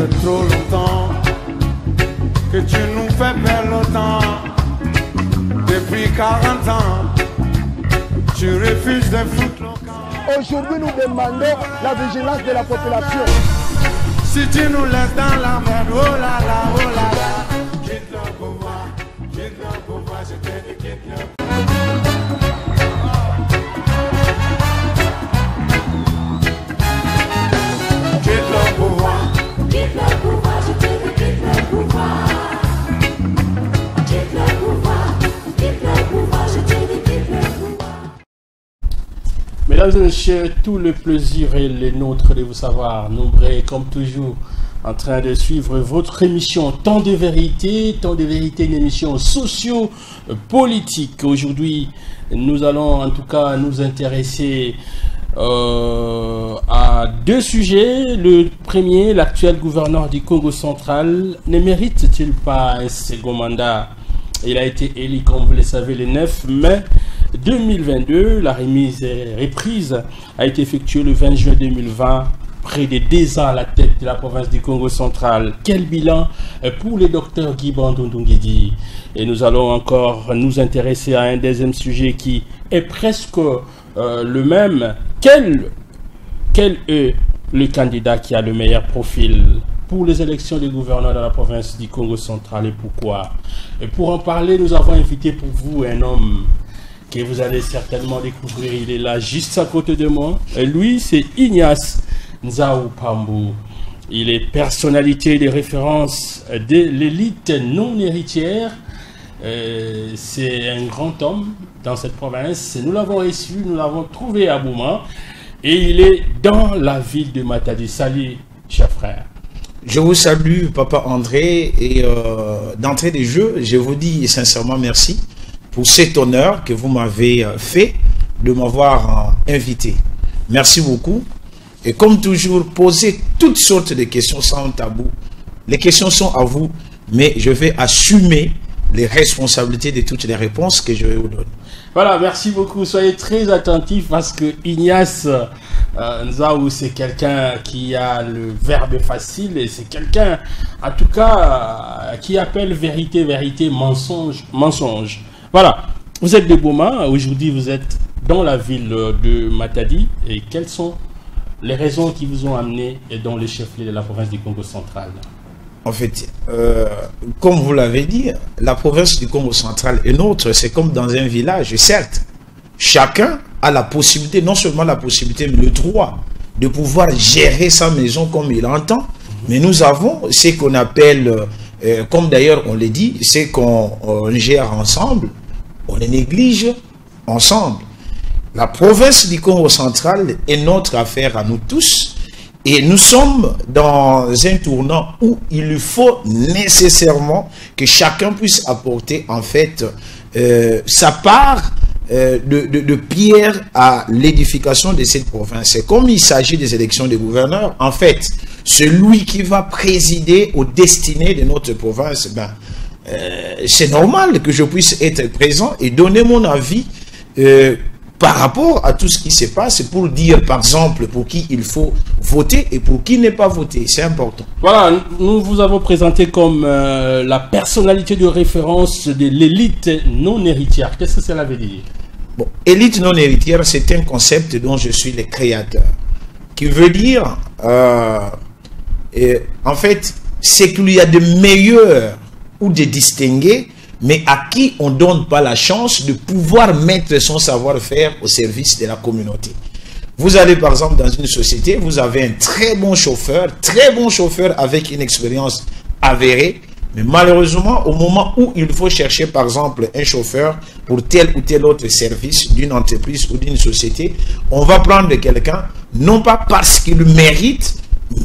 fait trop longtemps que tu nous fais perdre le temps. Depuis 40 ans, tu refuses de foutre le camp. Aujourd'hui, nous demandons la vigilance de la population. Si tu nous laisses dans la merde, oh là là, oh là là. Quitte le pouvoir, je te dis quitte le pouvoir. Quitte le pouvoir, je te dis quitte le pouvoir. Quitte le pouvoir, je te dis quitte le pouvoir. Mesdames et messieurs, tout le plaisir est le nôtre de vous savoir. Nombreux, comme toujours, en train de suivre votre émission Temps de vérité. Temps de vérité, une émission socio-politique. Aujourd'hui, nous allons en tout cas nous intéresser à deux sujets. Le premier, l'actuel gouverneur du Congo central ne mérite-t-il pas un second mandat? Il a été élu, comme vous le savez, le 9 mai 2022. La reprise a été effectuée le 20 juin 2020. Près de 2 ans à la tête de la province du Congo central. Quel bilan pour le docteur Guy Bandondongedi? Et nous allons encore nous intéresser à un deuxième sujet qui est presque le même. Quel est le candidat qui a le meilleur profil pour les élections de gouverneur de la province du Congo central et pourquoi? Et pour en parler, nous avons invité pour vous un homme que vous allez certainement découvrir. Il est là juste à côté de moi. Et lui, c'est Ignace Nzao Pambou. Il est personnalité de référence de l'élite non héritière. C'est un grand homme dans cette province. Nous l'avons reçu, nous l'avons trouvé à Bouma. Et il est dans la ville de Matadi. Salut, cher frère. Je vous salue, Papa André. Et d'entrée de jeu, je vous dis sincèrement merci pour cet honneur que vous m'avez fait de m'avoir invité. Merci beaucoup. Et comme toujours, posez toutes sortes de questions sans tabou. Les questions sont à vous, mais je vais assumer les responsabilités de toutes les réponses que je vais vous donner. Voilà, merci beaucoup. Soyez très attentifs parce que Ignace Nzao, c'est quelqu'un qui a le verbe facile et c'est quelqu'un, en tout cas, qui appelle vérité, vérité, mensonge, mensonge. Voilà, vous êtes de Bouma, aujourd'hui vous êtes dans la ville de Matadi. Et quelles sont les raisons qui vous ont amené dans le chef-lieu de la province du Congo central? En fait, comme vous l'avez dit, la province du Congo central est nôtre, c'est comme dans un village, certes. Chacun a la possibilité, non seulement la possibilité, mais le droit de pouvoir gérer sa maison comme il entend. Mais nous avons ce qu'on appelle, comme d'ailleurs on le dit, c'est qu'on gère ensemble, on les néglige ensemble. La province du Congo central est notre affaire à nous tous et nous sommes dans un tournant où il faut nécessairement que chacun puisse apporter en fait sa part de pierre à l'édification de cette province. Et comme il s'agit des élections des gouverneurs, en fait, celui qui va présider aux destinées de notre province, c'est normal que je puisse être présent et donner mon avis par rapport à tout ce qui se passe pour dire, par exemple, pour qui il faut voter et pour qui n'est pas voté. C'est important. Voilà, nous vous avons présenté comme la personnalité de référence de l'élite non héritière. Qu'est-ce que cela veut dire? Bon, élite non héritière, c'est un concept dont je suis le créateur. Qui veut dire, en fait, c'est qu'il y a de meilleurs ou de distingués, mais à qui on ne donne pas la chance de pouvoir mettre son savoir-faire au service de la communauté. Vous allez par exemple dans une société, vous avez un très bon chauffeur avec une expérience avérée, mais malheureusement, au moment où il faut chercher par exemple un chauffeur pour tel ou tel autre service d'une entreprise ou d'une société, on va prendre quelqu'un, non pas parce qu'il mérite,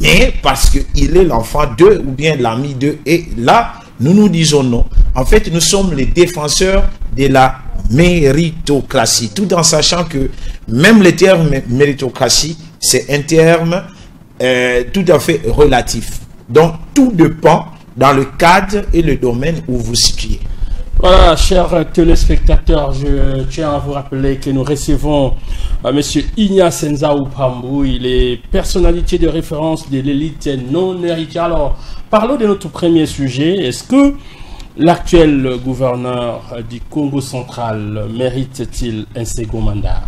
mais parce qu'il est l'enfant d'eux ou bien l'ami d'eux. Et là, nous nous disons non. En fait, nous sommes les défenseurs de la méritocratie, tout en sachant que même le terme méritocratie, c'est un terme tout à fait relatif. Donc, tout dépend dans le cadre et le domaine où vous situez. Voilà, chers téléspectateurs, je tiens à vous rappeler que nous recevons M. Ignace Nzaou Pambou. Il est personnalité de référence de l'élite non héritière. Alors, parlons de notre premier sujet. Est-ce que l'actuel gouverneur du Congo central mérite-t-il un second mandat?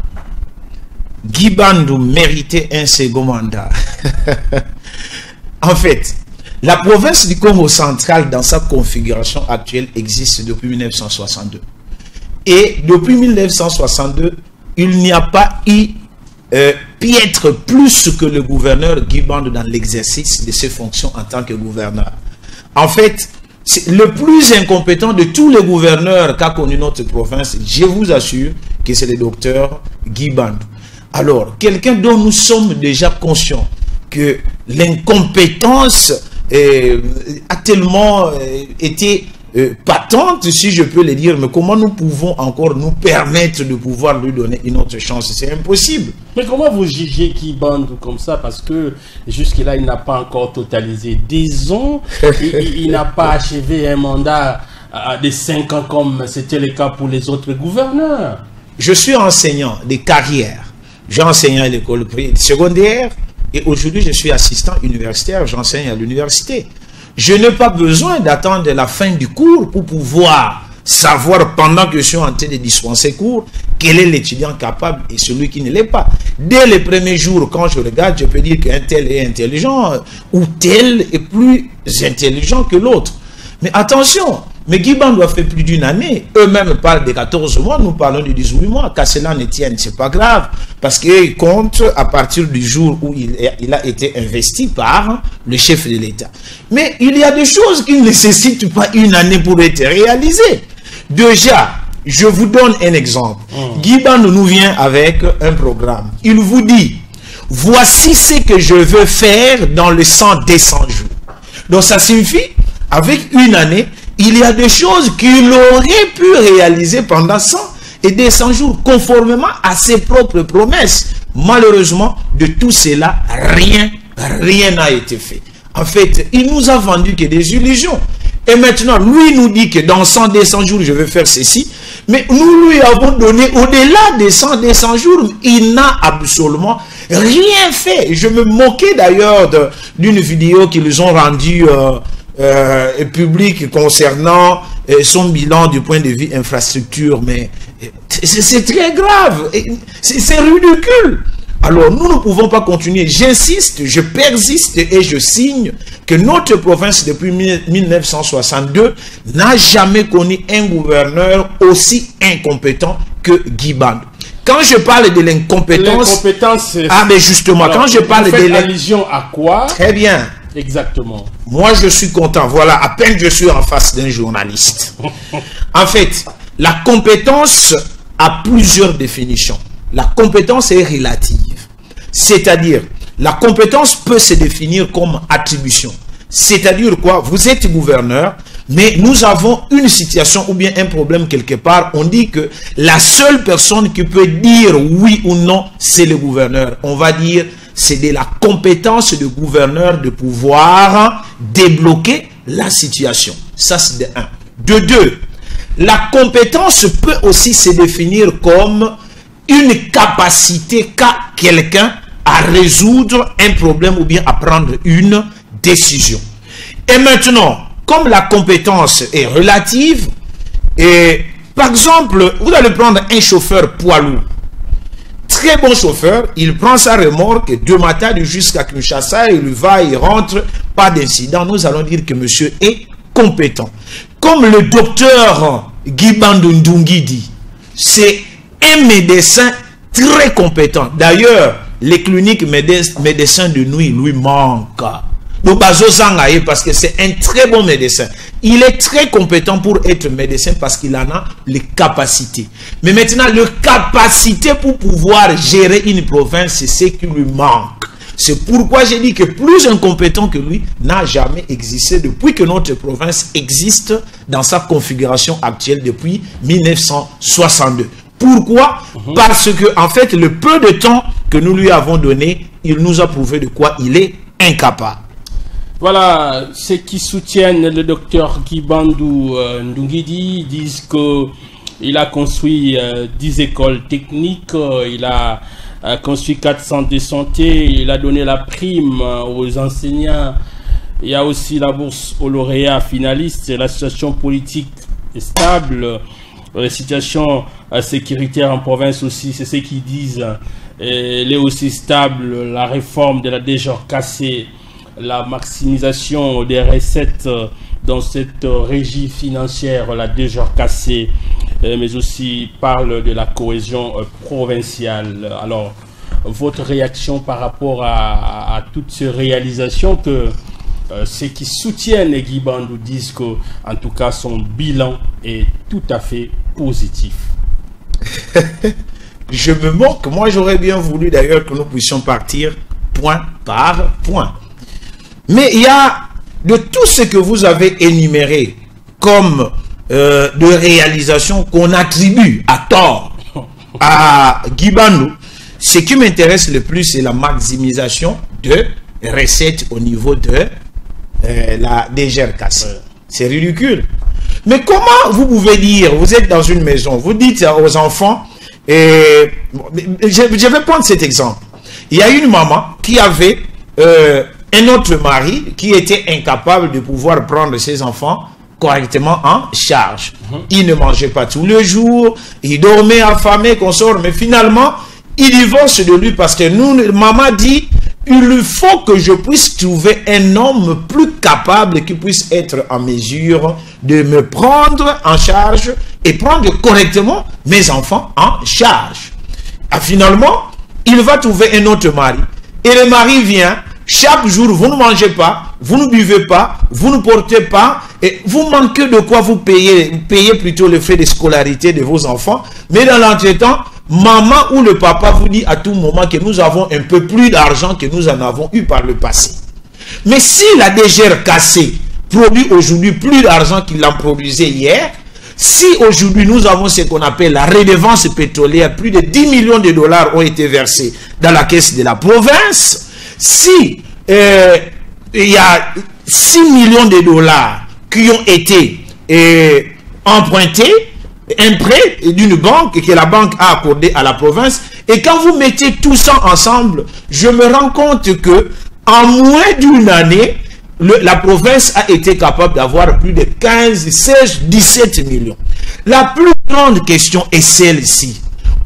Guy Bandou méritait un second mandat. En fait, la province du Congo central, dans sa configuration actuelle, existe depuis 1962. Et depuis 1962, il n'y a pas eu piètre plus que le gouverneur Guy Bandou dans l'exercice de ses fonctions en tant que gouverneur. En fait, le plus incompétent de tous les gouverneurs qu'a connu notre province, je vous assure que c'est le docteur Guy Bandou. Alors, quelqu'un dont nous sommes déjà conscients que l'incompétence a tellement été patente, si je peux le dire, mais comment nous pouvons encore nous permettre de pouvoir lui donner une autre chance? C'est impossible. Mais comment vous jugez Guy Bandou comme ça? Parce que jusque-là, il n'a pas encore totalisé 10 ans. Il n'a pas achevé un mandat de 5 ans comme c'était le cas pour les autres gouverneurs. Je suis enseignant de carrière. J'ai enseigné à l'école secondaire. Et aujourd'hui, je suis assistant universitaire, j'enseigne à l'université. Je n'ai pas besoin d'attendre la fin du cours pour pouvoir savoir, pendant que je suis en train de dispenser cours, quel est l'étudiant capable et celui qui ne l'est pas. Dès les premiers jours, quand je regarde, je peux dire qu'un tel est intelligent ou tel est plus intelligent que l'autre. Mais attention, mais Guy Bandou a fait plus d'une année. Eux-mêmes parlent de 14 mois, nous parlons de 18 mois. Qu'à cela ne tienne, c'est pas grave. Parce qu'ils comptent à partir du jour où il a été investi par le chef de l'État. Mais il y a des choses qui ne nécessitent pas une année pour être réalisées. Déjà, je vous donne un exemple. Guy Bandou nous vient avec un programme. Il vous dit, voici ce que je veux faire dans le 100-200 jours. Donc ça signifie, avec une année, il y a des choses qu'il aurait pu réaliser pendant 100 et 200 jours, conformément à ses propres promesses. Malheureusement, de tout cela, rien n'a été fait. En fait, il nous a vendu que des illusions. Et maintenant, lui nous dit que dans 100, 200 jours, je vais faire ceci. Mais nous lui avons donné au-delà des 100, 200 jours. Il n'a absolument rien fait. Je me moquais d'ailleurs d'une vidéo qu'ils ont rendue public concernant son bilan du point de vue infrastructure, mais c'est très grave, c'est ridicule. Alors nous ne pouvons pas continuer. J'insiste, je persiste et je signe que notre province depuis 1962 n'a jamais connu un gouverneur aussi incompétent que Guy Bandou. Quand je parle de l'incompétence, mais justement, alors, quand je parle de allusion à quoi? Très bien. Exactement. Moi, je suis content. Voilà, à peine je suis en face d'un journaliste. En fait, la compétence a plusieurs définitions. La compétence est relative. C'est-à-dire, la compétence peut se définir comme attribution. C'est-à-dire quoi? Vous êtes gouverneur, mais nous avons une situation ou bien un problème quelque part. On dit que la seule personne qui peut dire oui ou non, c'est le gouverneur. On va dire, c'est de la compétence du gouverneur de pouvoir débloquer la situation. Ça, c'est de 1. De 2, la compétence peut aussi se définir comme une capacité qu'a quelqu'un à résoudre un problème ou bien à prendre une décision. Et maintenant, comme la compétence est relative, et par exemple, vous allez prendre un chauffeur poids lourd. Très bon chauffeur, il prend sa remorque de Matadi jusqu'à Kinshasa, il va, il rentre, pas d'incident. Nous allons dire que monsieur est compétent. Comme le docteur Guy Bandou Ndungi dit, c'est un médecin très compétent. D'ailleurs, les cliniques médecins de nuit lui manquent. Donc, parce que c'est un très bon médecin. Il est très compétent pour être médecin parce qu'il en a les capacités. Mais maintenant, les capacités pour pouvoir gérer une province, c'est ce qui lui manque. C'est pourquoi j'ai dit que plus incompétent que lui n'a jamais existé depuis que notre province existe dans sa configuration actuelle depuis 1962. Pourquoi? Parce que, en fait, le peu de temps que nous lui avons donné, il nous a prouvé de quoi il est incapable. Voilà, ceux qui soutiennent le docteur Guibandou Ndungidi disent qu'il a construit 10 écoles techniques, il a construit 4 centres de santé, il a donné la prime aux enseignants, il y a aussi la bourse aux lauréats finalistes, la situation politique est stable, la situation sécuritaire en province aussi, c'est ce qu'ils disent, elle est aussi stable, la réforme de la DGRKC, la maximisation des recettes dans cette régie financière, la DGRKC, mais aussi parle de la cohésion provinciale. Alors, votre réaction par rapport à toutes ces réalisations que ceux qui soutiennent Guibandou disent que, en tout cas, son bilan est tout à fait positif. Je me moque, moi j'aurais bien voulu d'ailleurs que nous puissions partir point par point. Mais il y a de tout ce que vous avez énuméré comme de réalisation qu'on attribue à tort à Guibandou, ce qui m'intéresse le plus, c'est la maximisation de recettes au niveau de la DGRKC. C'est ridicule. Mais comment vous pouvez dire, vous êtes dans une maison, vous dites aux enfants, je vais prendre cet exemple. Il y a une maman qui avait un autre mari qui était incapable de pouvoir prendre ses enfants correctement en charge. Il ne mangeait pas tous les jours, il dormait affamé, consort, mais finalement, il divorce de lui parce que maman dit, il faut que je puisse trouver un homme plus capable qui puisse être en mesure de me prendre en charge et prendre correctement mes enfants en charge. Et finalement, il va trouver un autre mari. Et le mari vient, chaque jour, vous ne mangez pas, vous ne buvez pas, vous ne portez pas, et vous manquez de quoi vous payez plutôt le frais de scolarité de vos enfants. Mais dans l'entretemps, maman ou le papa vous dit à tout moment que nous avons un peu plus d'argent que nous en avons eu par le passé. Mais si la DGRKC produit aujourd'hui plus d'argent qu'il en produisait hier, si aujourd'hui nous avons ce qu'on appelle la redevance pétrolière, plus de 10 millions de dollars ont été versés dans la caisse de la province, si il y a 6 millions de dollars qui ont été empruntés, un prêt d'une banque que la banque a accordé à la province, et quand vous mettez tout ça ensemble, je me rends compte que en moins d'une année, la province a été capable d'avoir plus de 15, 16, 17 millions. La plus grande question est celle-ci.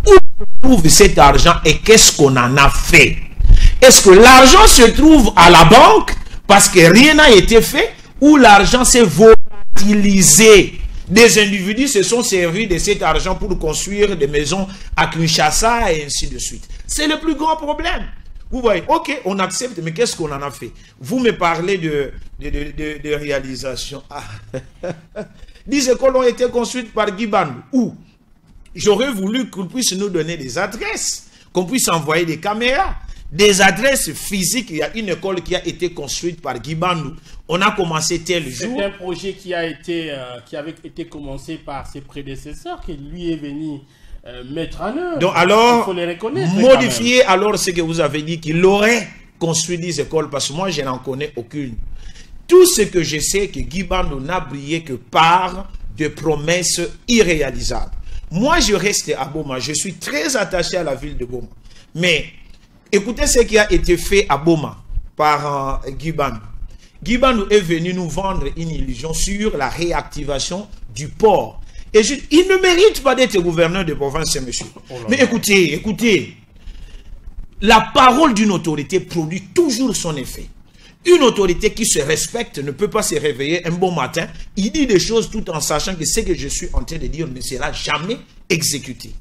Où se trouve cet argent et qu'est-ce qu'on en a fait? Est-ce que l'argent se trouve à la banque parce que rien n'a été fait, ou l'argent s'est volatilisé? Des individus se sont servis de cet argent pour construire des maisons à Kinshasa et ainsi de suite. C'est le plus grand problème. Vous voyez, ok, on accepte, mais qu'est-ce qu'on en a fait? Vous me parlez de réalisation. Ah. 10 écoles ont été construites par Guibandou. Où? J'aurais voulu qu'on puisse nous donner des adresses, qu'on puisse envoyer des caméras, des adresses physiques. Il y a une école qui a été construite par Guibandou. On a commencé tel jour. C'est un projet qui avait été commencé par ses prédécesseurs, qui lui est venu mettre en œuvre. Donc alors, il faut les reconnaître, modifier alors ce que vous avez dit, qu'il aurait construit 10 écoles, parce que moi je n'en connais aucune. Tout ce que je sais, que Guibandou n'a brillé que par de promesses irréalisables. Moi je reste à Boma, je suis très attaché à la ville de Boma. Mais écoutez ce qui a été fait à Boma par Guibandou. Guibandou est venu nous vendre une illusion sur la réactivation du port. Et il ne mérite pas d'être gouverneur de province, ce monsieur. Mais écoutez, la parole d'une autorité produit toujours son effet. Une autorité qui se respecte ne peut pas se réveiller un bon matin. Il dit des choses tout en sachant que ce que je suis en train de dire ne sera jamais exécuté.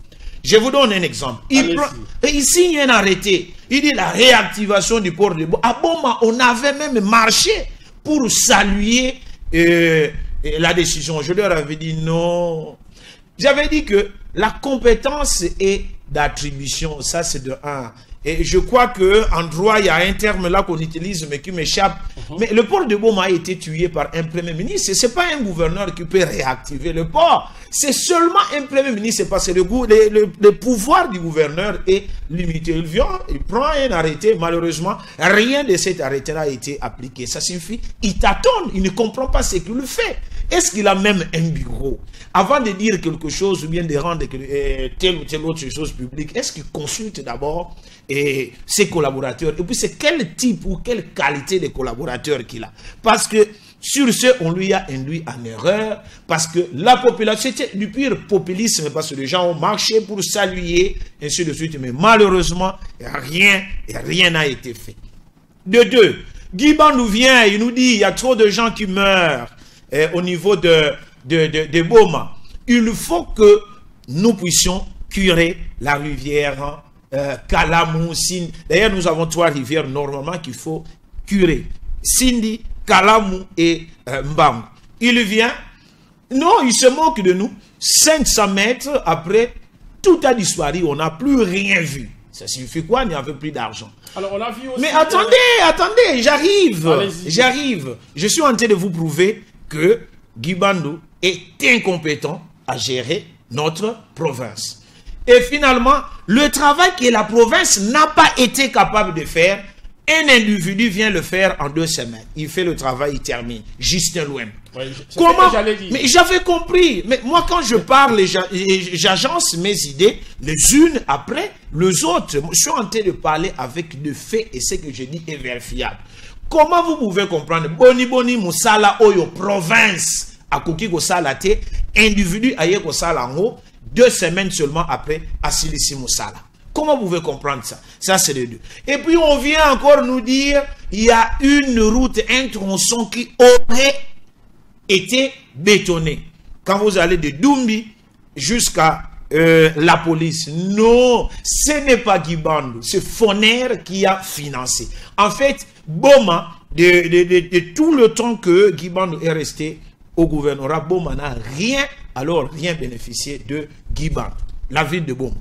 Je vous donne un exemple. Il signe un arrêté. Il dit la réactivation du port de Boma. À Boma, on avait même marché pour saluer la décision. Je leur avais dit non. J'avais dit que la compétence est d'attribution, ça c'est de 1. Et je crois qu'en droit, il y a un terme là qu'on utilise, mais qui m'échappe. Mais le port de Boma a été tué par un premier ministre. Ce n'est pas un gouverneur qui peut réactiver le port. C'est seulement un premier ministre, parce que le pouvoir du gouverneur est limité. Il vient, il prend un arrêté. Malheureusement, rien de cet arrêté n'a été appliqué. Ça signifie qu'il tâtonne, il ne comprend pas ce qu'il fait. Est-ce qu'il a même un bureau? Avant de dire quelque chose ou bien de rendre telle ou telle autre chose publique, est-ce qu'il consulte d'abord ses collaborateurs? Et puis c'est quel type ou quelle qualité de collaborateur qu'il a? Parce que sur ce, on lui a induit en erreur, parce que la population, c'était du pur populisme, parce que les gens ont marché pour saluer, ainsi de suite, mais malheureusement, rien n'a été fait. De deux, Guy Bandou vient, il nous dit, il y a trop de gens qui meurent au niveau de Boma. Il faut que nous puissions curer la rivière Kalamou, Sindi. D'ailleurs, nous avons 3 rivières normalement qu'il faut curer. Sindi, Kalamou et Mbam. Il vient, non, il se moque de nous. 500 mètres après, tout a disparu, on n'a plus rien vu. Ça signifie quoi? Il n'y avait plus d'argent. Alors, on a vu aussi. Mais attendez, j'arrive. Je suis en train de vous prouver que Guy Bandou est incompétent à gérer notre province. Et finalement, le travail que la province n'a pas été capable de faire, un individu vient le faire en 2 semaines. Il fait le travail, il termine. Justin Louem. Oui, comment? Mais j'avais compris. Mais moi, quand je parle, j'agence mes idées les unes après les autres. Je suis en train de parler avec des faits et ce que je dis est vérifiable. Comment vous pouvez comprendre? Boni Moussala Oyo province à Koki Kosala te individu aye Kosala en haut 2 semaines seulement après Asilisi Moussala. Comment vous pouvez comprendre ça? Ça, c'est les deux. Et puis, on vient encore nous dire il y a une route, un tronçon qui aurait été bétonné. Quand vous allez de Dumbi jusqu'à la police. Non, ce n'est pas Guy Bandou. C'est Foner qui a financé. En fait, Boma, de tout le temps que Guy Bandou est resté au gouvernorat, Boma n'a rien bénéficié de Guy Bandou. La ville de Boma.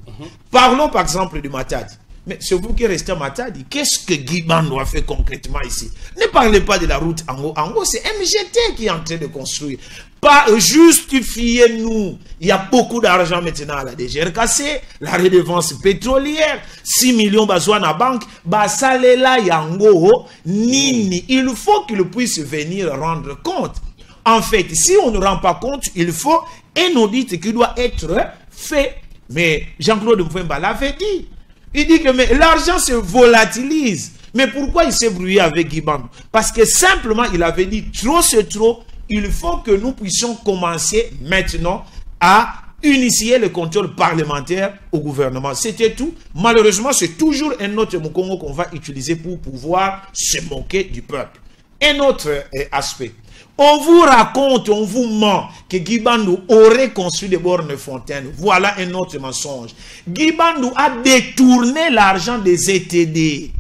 Parlons par exemple de Matadi. Mais c'est vous qui restez à Matadi. Qu'est-ce que Guy Bandou a fait concrètement ici? Ne parlez pas de la route en haut. En haut, c'est MGT qui est en train de construire. Pas justifiez-nous. Il y a beaucoup d'argent maintenant à la DGRKC, la redevance pétrolière, 6 millions besoin à la banque. Basalela Yango, Nini. Il faut qu'il puisse venir rendre compte. En fait, si on ne rend pas compte, il faut un audit qui doit être fait. Mais Jean-Claude Mfwemba l'avait dit. Il dit que l'argent se volatilise. Mais pourquoi il s'est brouillé avec Guy Bandou? Parce que simplement, il avait dit trop c'est trop. Il faut que nous puissions commencer maintenant à initier le contrôle parlementaire au gouvernement. C'était tout. Malheureusement, c'est toujours un autre Mukongo qu'on va utiliser pour pouvoir se moquer du peuple. Un autre aspect. On vous raconte, on vous ment que Guy Bandou aurait construit des bornes fontaines. Voilà un autre mensonge. Guy Bandou a détourné l'argent des ETD,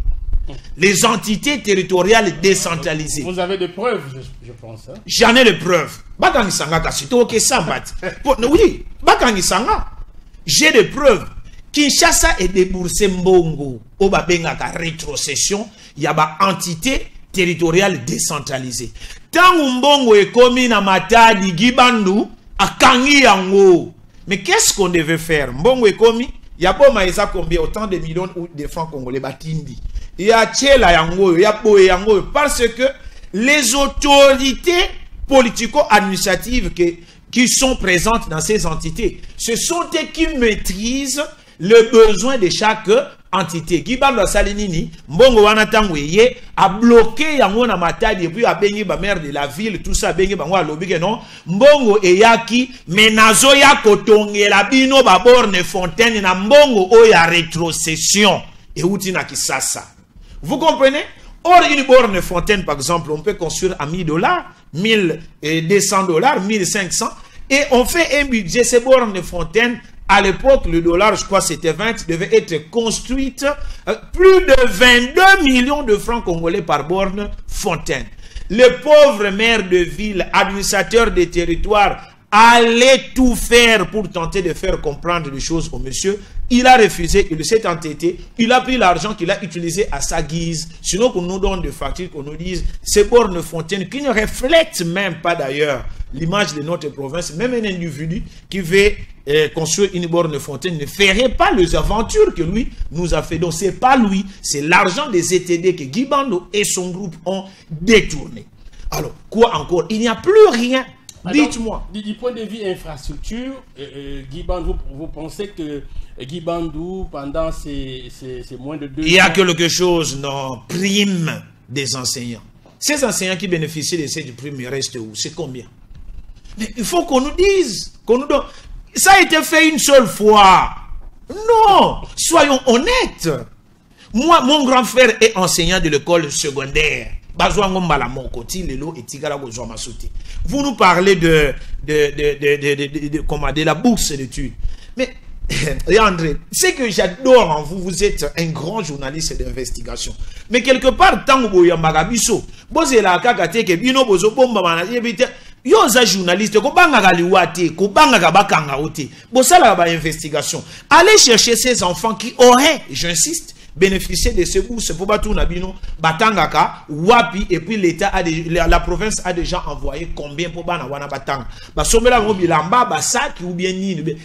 les entités territoriales décentralisées. Vous avez des preuves, je pense. Hein? J'en ai des preuves. Oui, j'ai des preuves. Kinshasa est déboursé Mbongo. Au Babengaka rétrocession, il y a une entité territoriale décentralisée. Tant Mbongo est commis à Matadi, Guy Bandou, à Kangi Yango. Mais qu'est-ce qu'on devait faire? Mbongo est commis, il y a pas maïsa combien, autant de millions de francs congolais batindi. Il y a Tchela Yango, il y a Boé Yango, parce que les autorités politico-administratives qui sont présentes dans ces entités, ce sont eux qui maîtrisent le besoin de chaque entité. Guy Bandou Salinini, Mbongo Wanatangweye, a bloqué Yango na Matadi et puis a baigné la maire de la ville, tout ça, baigné Bango à l'oblige, non? Mbongo et Yaki, menazo ya kotonge la bino baborne fontaine na Mbongo o ya rétrocession. Et outi na Kisasa. Vous comprenez? Or, une borne fontaine, par exemple, on peut construire à $1000, $1200, 1500, et on fait un budget, ces bornes fontaines. À l'époque, le dollar, je crois c'était 20, devait être construite plus de 22 millions de francs congolais par borne fontaine. Les pauvres maires de ville, administrateurs des territoires, allaient tout faire pour tenter de faire comprendre les choses au monsieur. Il a refusé, il s'est entêté, il a pris l'argent qu'il a utilisé à sa guise. Sinon qu'on nous donne des factures, qu'on nous dise ces bornes fontaines qui ne reflètent même pas d'ailleurs l'image de notre province. Même un individu qui veut construire une borne fontaine ne ferait pas les aventures que lui nous a fait. Donc c'est pas lui, c'est l'argent des ETD que Guy Bando et son groupe ont détourné. Alors, quoi encore? Il n'y a plus rien. Dites-moi. Du point de vue infrastructure, Guy Bandou, vous pensez que Guy Bandou, pendant ces moins de 2 ans... Il y a quelque chose, non, prime des enseignants. Ces enseignants qui bénéficient de cette prime, ils restent où? C'est combien? Mais il faut qu'on nous dise, qu'on nous donne. Ça a été fait une seule fois. Non, soyons honnêtes. Moi, mon grand frère est enseignant de l'école secondaire. Vous nous parlez de la bourse d'études. Mais, André, c'est que j'adore en vous, vous êtes un grand journaliste d'investigation. Mais quelque part, tant que vous avez journaliste, allez chercher ces enfants qui auraient, j'insiste, bénéficier de ces bourses pour battre Nabino, Batangaka, Wapi, et puis l'État a la province a déjà envoyé combien pour Banawana Batang. Basomela Mobilamba, Basak ou bien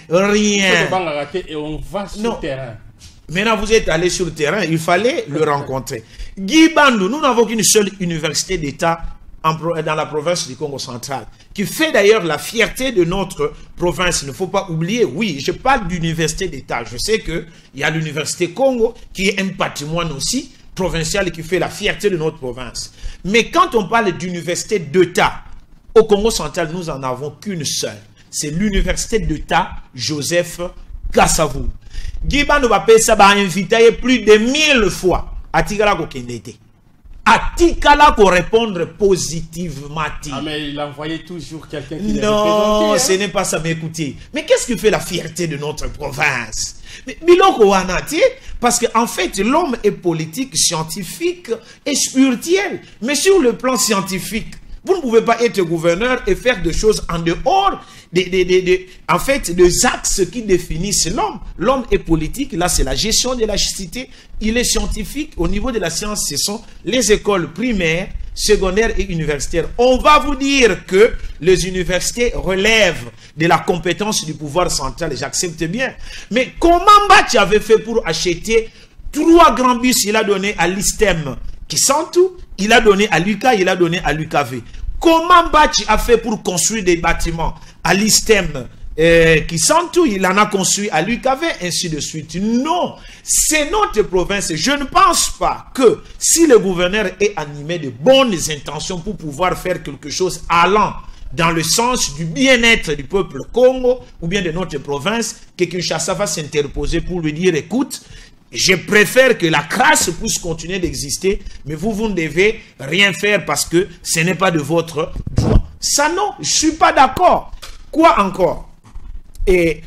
rien. Et on va sur le terrain. Maintenant, vous êtes allé sur le terrain, il fallait le rencontrer. Guy Bandou, nous n'avons qu'une seule université d'État dans la province du Congo central, qui fait d'ailleurs la fierté de notre province. Il ne faut pas oublier, oui, je parle d'université d'État. Je sais qu'il y a l'université Congo, qui est un patrimoine aussi provincial et qui fait la fierté de notre province. Mais quand on parle d'université d'État, au Congo central, nous n'en avons qu'une seule. C'est l'université d'État Joseph Kassavou. Guy Bandou va invité plus de 1000 fois à Tigala Kokendete. Atikala pour répondre positivement. Ah, mais il envoyait toujours quelqu'un qui l'avait non, présenté, ce n'est pas ça, mais écoutez. Mais qu'est-ce qui fait la fierté de notre province? Biloko Wanati, parce qu'en fait, l'homme est politique, scientifique et spirituel. Mais sur le plan scientifique, vous ne pouvez pas être gouverneur et faire des choses en dehors en fait, des axes qui définissent l'homme. L'homme est politique, là c'est la gestion de la cité. Il est scientifique. Au niveau de la science, ce sont les écoles primaires, secondaires et universitaires. On va vous dire que les universités relèvent de la compétence du pouvoir central, j'accepte bien. Mais comment tu avais fait pour acheter 3 grands bus? Il a donné à l'ISTEM qui sent tout, il a donné à l'UQA, il a donné à l'UKV. Comment Bachi a fait pour construire des bâtiments à l'ISTEM qui sent tout, il en a construit à l'UKV, ainsi de suite? Non, c'est notre province. Je ne pense pas que si le gouverneur est animé de bonnes intentions pour pouvoir faire quelque chose allant dans le sens du bien-être du peuple Congo ou bien de notre province, que Kinshasa va s'interposer pour lui dire, écoute, je préfère que la crasse puisse continuer d'exister, mais vous ne devez rien faire parce que ce n'est pas de votre droit. Ça non, je ne suis pas d'accord. Quoi encore? Et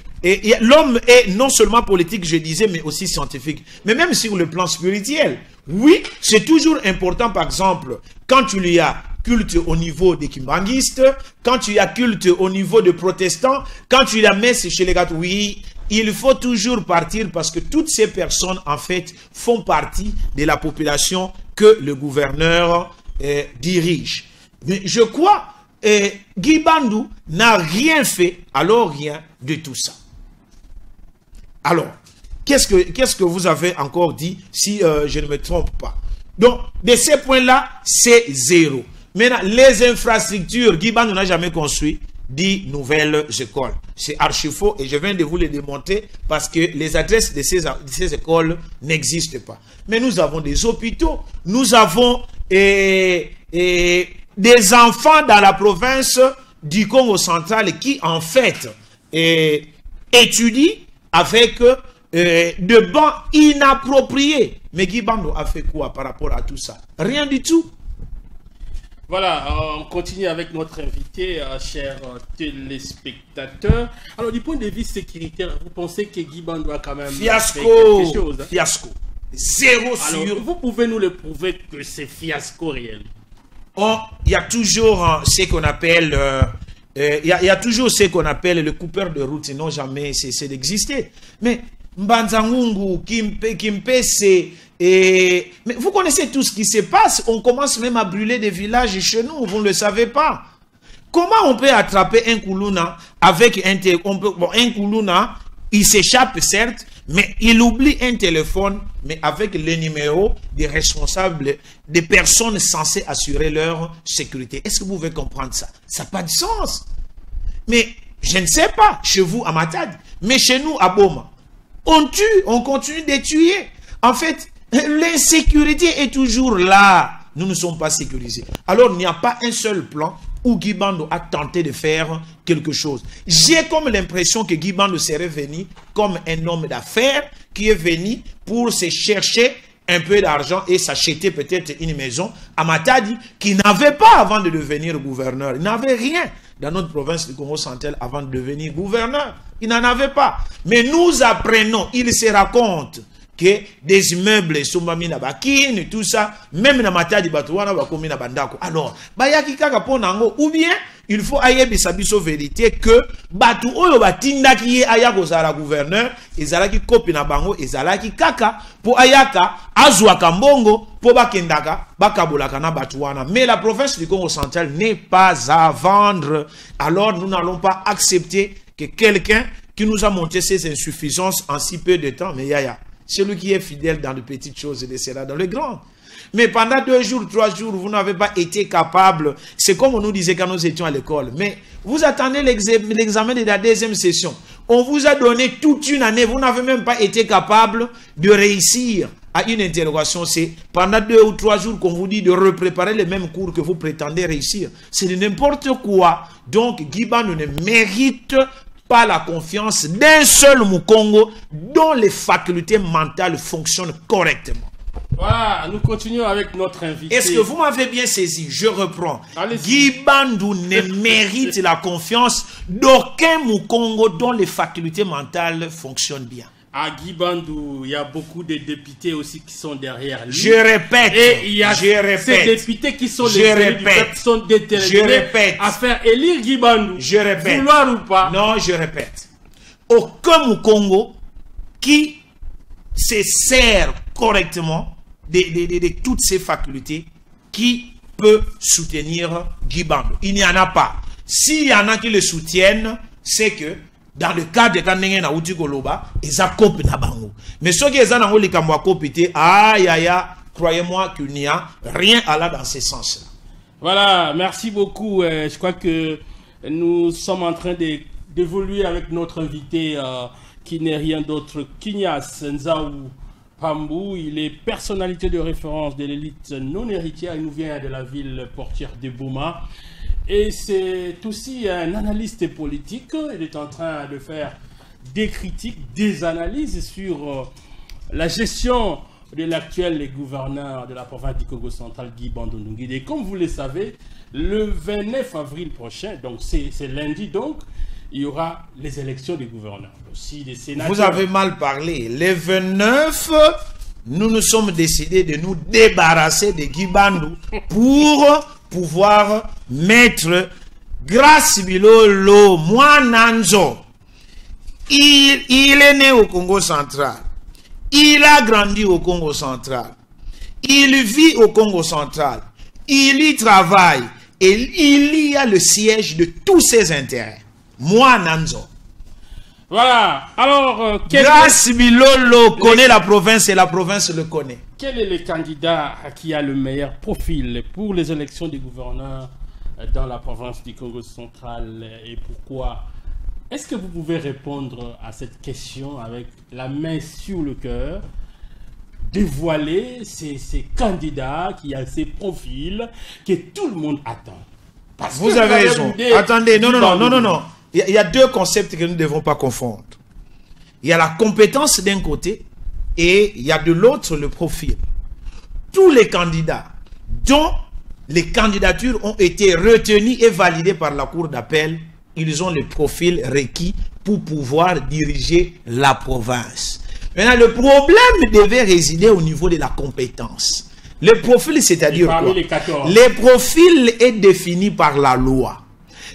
l'homme est non seulement politique, je disais, mais aussi scientifique. Mais même sur le plan spirituel, oui, c'est toujours important, par exemple, quand il y a culte au niveau des kimbanguistes, quand il y a culte au niveau des protestants, quand il y a messe chez les gars, oui, il faut toujours partir parce que toutes ces personnes, en fait, font partie de la population que le gouverneur dirige. Mais je crois Guy Bandou n'a rien fait, alors rien de tout ça. Alors, qu'est-ce que vous avez encore dit si je ne me trompe pas? Donc, de ces points-là, c'est 0. Maintenant, les infrastructures, Guy Bandou n'a jamais construit 10 nouvelles écoles. C'est archi faux et je viens de vous le démontrer parce que les adresses de ces écoles n'existent pas. Mais nous avons des hôpitaux, nous avons des enfants dans la province du Congo central qui en fait étudient avec de bancs inappropriés. Mais Guy Bandou a fait quoi par rapport à tout ça? Rien du tout. Voilà, on continue avec notre invité, chers téléspectateurs. Alors, du point de vue sécuritaire, vous pensez que Guy Bandou a quand même fait quelque chose, hein? Fiasco. 0 sur... Alors, vous pouvez nous le prouver que c'est fiasco réel? Oh, il y a toujours ce qu'on appelle... il y a toujours ce qu'on appelle le coupeur de route, sinon jamais cessé d'exister. Mais Mbanzangungu, Kimpese. Mais vous connaissez tout ce qui se passe. On commence même à brûler des villages chez nous. Vous ne le savez pas. Comment on peut attraper un Koulouna avec un Koulouna, il s'échappe certes, mais il oublie un téléphone, mais avec les numéros des responsables, des personnes censées assurer leur sécurité. Est-ce que vous pouvez comprendre ça? Ça n'a pas de sens. Mais je ne sais pas, chez vous à Matadi, mais chez nous à Boma, on tue, on continue de tuer. En fait, l'insécurité est toujours là. Nous ne sommes pas sécurisés. Alors, il n'y a pas un seul plan où Guy Bando a tenté de faire quelque chose. J'ai comme l'impression que Guy Bando serait venu comme un homme d'affaires qui est venu pour se chercher un peu d'argent et s'acheter peut-être une maison à Matadi, qui n'avait pas avant de devenir gouverneur. Il n'avait rien dans notre province du Congo central avant de devenir gouverneur. Il n'en avait pas. Mais nous apprenons, il se raconte que des immeubles sont mis na bakine, tout ça, même na Matadi batouana bakomi na bandako. Alors, bayaki kaka ponango, ou bien il faut ayebi sabiso vérité que batou oyo batindaki ye ayako zala gouverneur, ezalaki kopi na bango, ezalaki kaka po ayaka azwa kambongo po bakendaka bakabolaka na batouana. Mais la province du Congo central n'est pas à vendre. Alors nous n'allons pas accepter que quelqu'un qui nous a montré ses insuffisances en si peu de temps, mais yaya, celui qui est fidèle dans les petites choses, il sera dans les grandes. Mais pendant 2 jours, 3 jours, vous n'avez pas été capable. C'est comme on nous disait quand nous étions à l'école. Mais vous attendez l'examen de la deuxième session. On vous a donné toute une année. Vous n'avez même pas été capable de réussir à une interrogation. C'est pendant 2 ou 3 jours qu'on vous dit de repréparer les mêmes cours que vous prétendez réussir. C'est de n'importe quoi. Donc, Guy Bando ne mérite pas la confiance d'un seul Mukongo dont les facultés mentales fonctionnent correctement. Voilà, nous continuons avec notre invité. Est-ce que vous m'avez bien saisi? Je reprends. Guy Bando ne mérite la confiance d'aucun Mukongo dont les facultés mentales fonctionnent bien. À Guy Bando, il y a beaucoup de députés aussi qui sont derrière lui. Je répète. Et il y a ces députés qui sont sont déterminés à faire élire Guy Bando. Je répète. Vouloir ou pas. Non, je répète. Aucun Mukongo qui se sert correctement de toutes ces facultés qui peut soutenir Guy Bando. Il n'y en a pas. S'il y en a qui le soutiennent, c'est que dans le cas de Kanenge na Uti Koloba, ils ont copié na bango. Mais ceux qui ont copié na copié, croyez-moi qu'il n'y a rien à là dans ce sens-là. Voilà, merci beaucoup. Je crois que nous sommes en train d'évoluer avec notre invité qui n'est rien d'autre qu'Ignace Nzaou Pambou. Il est personnalité de référence de l'élite non héritière. Il nous vient de la ville portière de Boma. Et c'est aussi un analyste politique. Il est en train de faire des critiques, des analyses sur la gestion de l'actuel gouverneur de la province du Congo central, Guy Bando Ndungide. Et comme vous le savez, le 29 avril prochain, donc c'est lundi donc, il y aura les élections des gouverneurs, aussi des sénateurs. Vous avez mal parlé. Le 29, nous nous sommes décidés de nous débarrasser de Guy Bando pour pouvoir mettre Grace Bilolo Mwananzo. Il est né au Congo central. Il a grandi au Congo central. Il vit au Congo central. Il y travaille. Et il y a le siège de tous ses intérêts. Mwananzo. Voilà. Alors, Grace Bilolo connaît la province et la province le connaît. Quel est le candidat qui a le meilleur profil pour les élections des gouverneurs dans la province du Congo central et pourquoi? Est-ce que vous pouvez répondre à cette question avec la main sur le cœur, dévoiler ces candidats qui ont ces profils que tout le monde attend? Parce vous avez raison. Attendez, non. Il y a 2 concepts que nous ne devons pas confondre. Il y a la compétence d'un côté et il y a de l'autre le profil. Tous les candidats dont les candidatures ont été retenues et validées par la cour d'appel, ils ont le profil requis pour pouvoir diriger la province. Maintenant, le problème devait résider au niveau de la compétence. Le profil, c'est-à-dire quoi? Le profil est défini par la loi.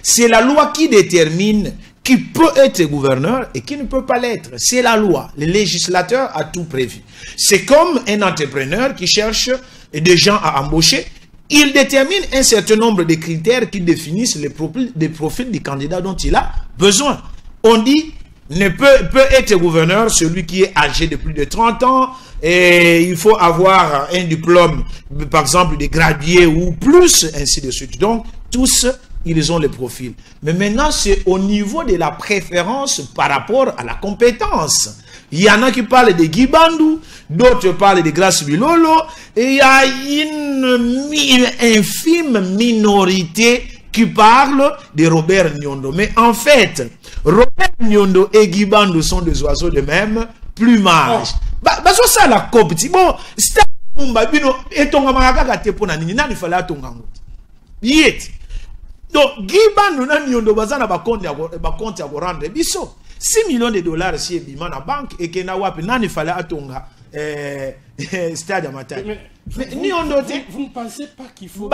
C'est la loi qui détermine qui peut être gouverneur et qui ne peut pas l'être. C'est la loi. Le législateur a tout prévu. C'est comme un entrepreneur qui cherche des gens à embaucher. Il détermine un certain nombre de critères qui définissent les profils du candidat dont il a besoin. On dit, ne peut être gouverneur celui qui est âgé de plus de 30 ans, et il faut avoir un diplôme, par exemple, de gradué ou plus, ainsi de suite. Donc, tous, ils ont les profils. Mais maintenant, c'est au niveau de la préférence par rapport à la compétence. Il y en a qui parlent de Guy Bandou, d'autres parlent de Grace Bilolo, et il y a une infime minorité qui parle de Robert Nyondo. Mais en fait, Robert Nyondo et Guy Bandou sont des oiseaux de même plumage. Baso ça la copie. Bon, c'est un bino et ton amaka te pona nini nani fala tonga ngoti. Yet. Donc Guy Bandou na Nyondo bazana ba compte ya rendre biso 6 millions de dollars si ebima na banque et que na wapi nani fala atonga stade à Matadi. Vous ne pensez pas qu'il faut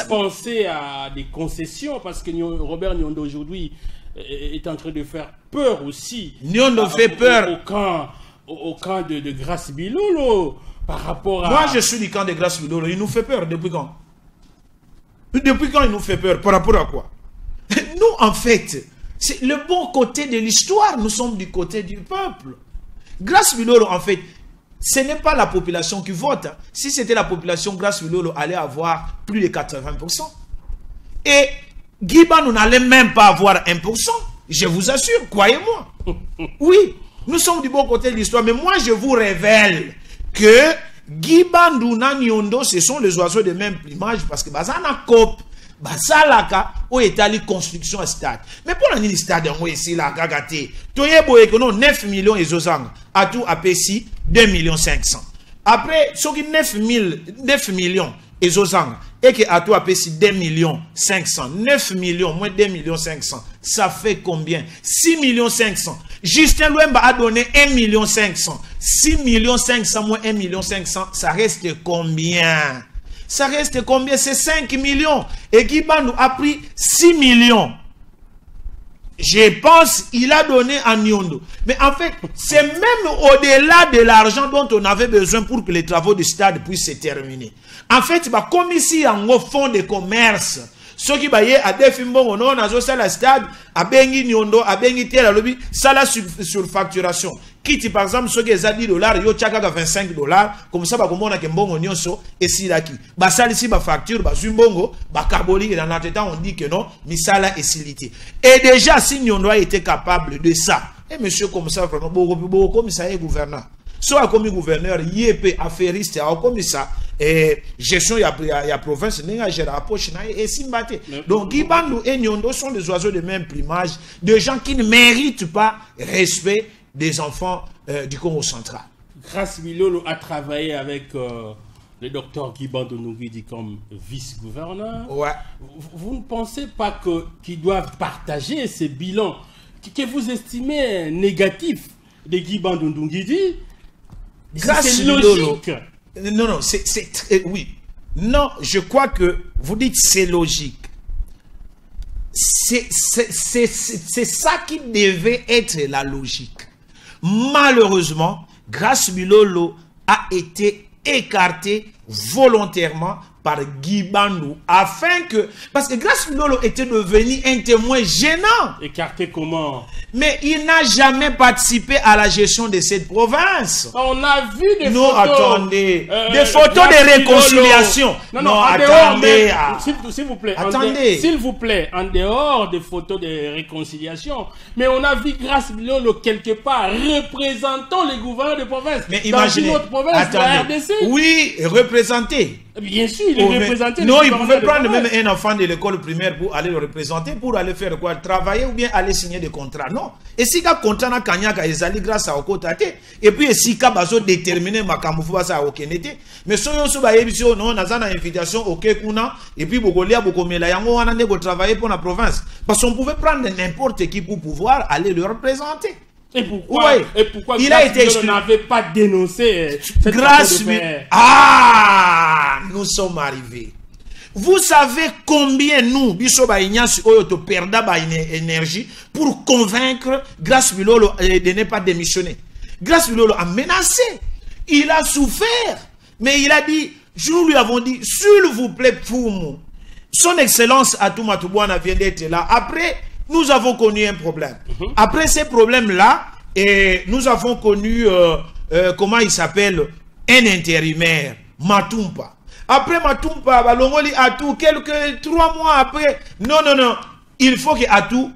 penser à des concessions parce que Robert Nyondo aujourd'hui est en train de faire peur aussi. Nyondo fait peur au camp de Grace Bilolo par rapport à... Moi je suis du camp de Grace Bilolo. Il nous fait peur depuis quand? Depuis quand il nous fait peur? Par rapport à quoi? Nous en fait, c'est le bon côté de l'histoire. Nous sommes du côté du peuple. Grace Bilolo en fait, ce n'est pas la population qui vote. Si c'était la population, Grace Bilolo allait avoir plus de 80%. Et Guy Bandou n'allait même pas avoir 1%. Je vous assure, croyez-moi. Oui, nous sommes du bon côté de l'histoire. Mais moi, je vous révèle que Guy Bandou na Nyondo, ce sont les oiseaux de même plumage parce que Bazana Kop, Basalaka, où est allé construction à stade. Mais pour la stade, on ici la gagate. Toyebo ekono 9 millions et zozang. À tout à Pessi, 2 millions 500. Après, ce qui 9 millions et zozang. Et que à tout à Pessi, 2 millions 500. 9 millions moins 2 millions 500. Ça fait combien? 6 millions 500. Justin Louemba a donné 1 million 500. 6 millions 500 moins 1 million 500. Ça reste combien? Ça reste combien? C'est 5 millions. Et Guy Bandou a pris 6 millions. Je pense qu'il a donné à Nyondo. Mais en fait, c'est même au-delà de l'argent dont on avait besoin pour que les travaux du stade puissent se terminer. En fait, comme ici, en fond de commerce, ceux qui baillent à Defimbon, on a aussi la stade, à Bengi Nyondo, à Bengi Tel, à Lobby, ça la surfacturation. Quitte par exemple, ceux qui ont 10 $, yo tchaka 25 $, comme ça, bah, comme on a Kembongo Nyonso, et si là qui. Bah, ça ici, bah, facture, bah, Zumbongo, bah, Kaboli, et dans notre temps, on dit que non, mais ça là est silité. Et déjà, si Nyondo a été capable de ça, et monsieur, comme ça, vraiment, beaucoup, comme ça, est gouverneur. Soit comme gouverneur, yépe, affairiste, comme ça, et gestion, il y a province, il y a la poche, et Simbate. Donc, Guy Bandou et Nyondo sont des oiseaux de même plumage, de gens qui ne méritent pas respect des enfants du Congo central. Grace Bilolo a travaillé avec le docteur Guy Bandou Nougidi comme vice-gouverneur. Ouais. Vous ne pensez pas qu'ils doivent partager ces bilans que vous estimez négatifs de Guy Bandou Nougidi? C'est logique. Non, non, oui. Non, je crois que vous dites c'est logique. C'est ça qui devait être la logique. Malheureusement, Grace Bilolo a été écarté volontairement par Guy Bandou afin que... Parce que Grace Bilolo était devenu un témoin gênant. Écarté comment? Mais il n'a jamais participé à la gestion de cette province. On a vu des non, photos... attendez. Des photos de réconciliation. Non, attendez. S'il vous plaît. Attendez. S'il vous plaît, en dehors des photos de réconciliation. Mais on a vu Grace Bilolo quelque part représentant les gouverneurs de province. Mais imaginez. Dans une autre province, la RDC. Oui, représenté. Bien sûr, il est représenté. Non, il pouvait prendre même un enfant de l'école primaire pour aller le représenter, pour aller faire quoi? Travailler ou bien aller signer des contrats. Non. Et si le contrat n'a kanyaka, ils allaient grâce à Okotate. Et puis, si le bazo déterminé, ma kamoufa ça a Okenete. Mais si on a une non, on a une invitation au Kekuna, et puis, Bogolia, Bogomela, yango, on a travailler pour la province. Parce qu'on pouvait prendre n'importe qui pour pouvoir aller le représenter. Et pourquoi, oui. Il a été exclu. n'avait pas dénoncé cette grâce. Ah, nous sommes arrivés. Vous savez combien nous, Bisoba Ignace, Oyoto perda ba énergie pour convaincre Grace Bilolo de ne pas démissionner. Grace Bilolo a menacé. Il a souffert. Mais il a dit, nous lui avons dit, s'il vous plaît, Poumou, son Excellence Atou Matoubouana vient d'être là. Après, nous avons connu un problème. Après ces problèmes-là, nous avons connu, comment il s'appelle, un intérimaire, Matumpa. Après Matumpa, Balongoli Atou, quelques 3 mois après, non, il faut que Atou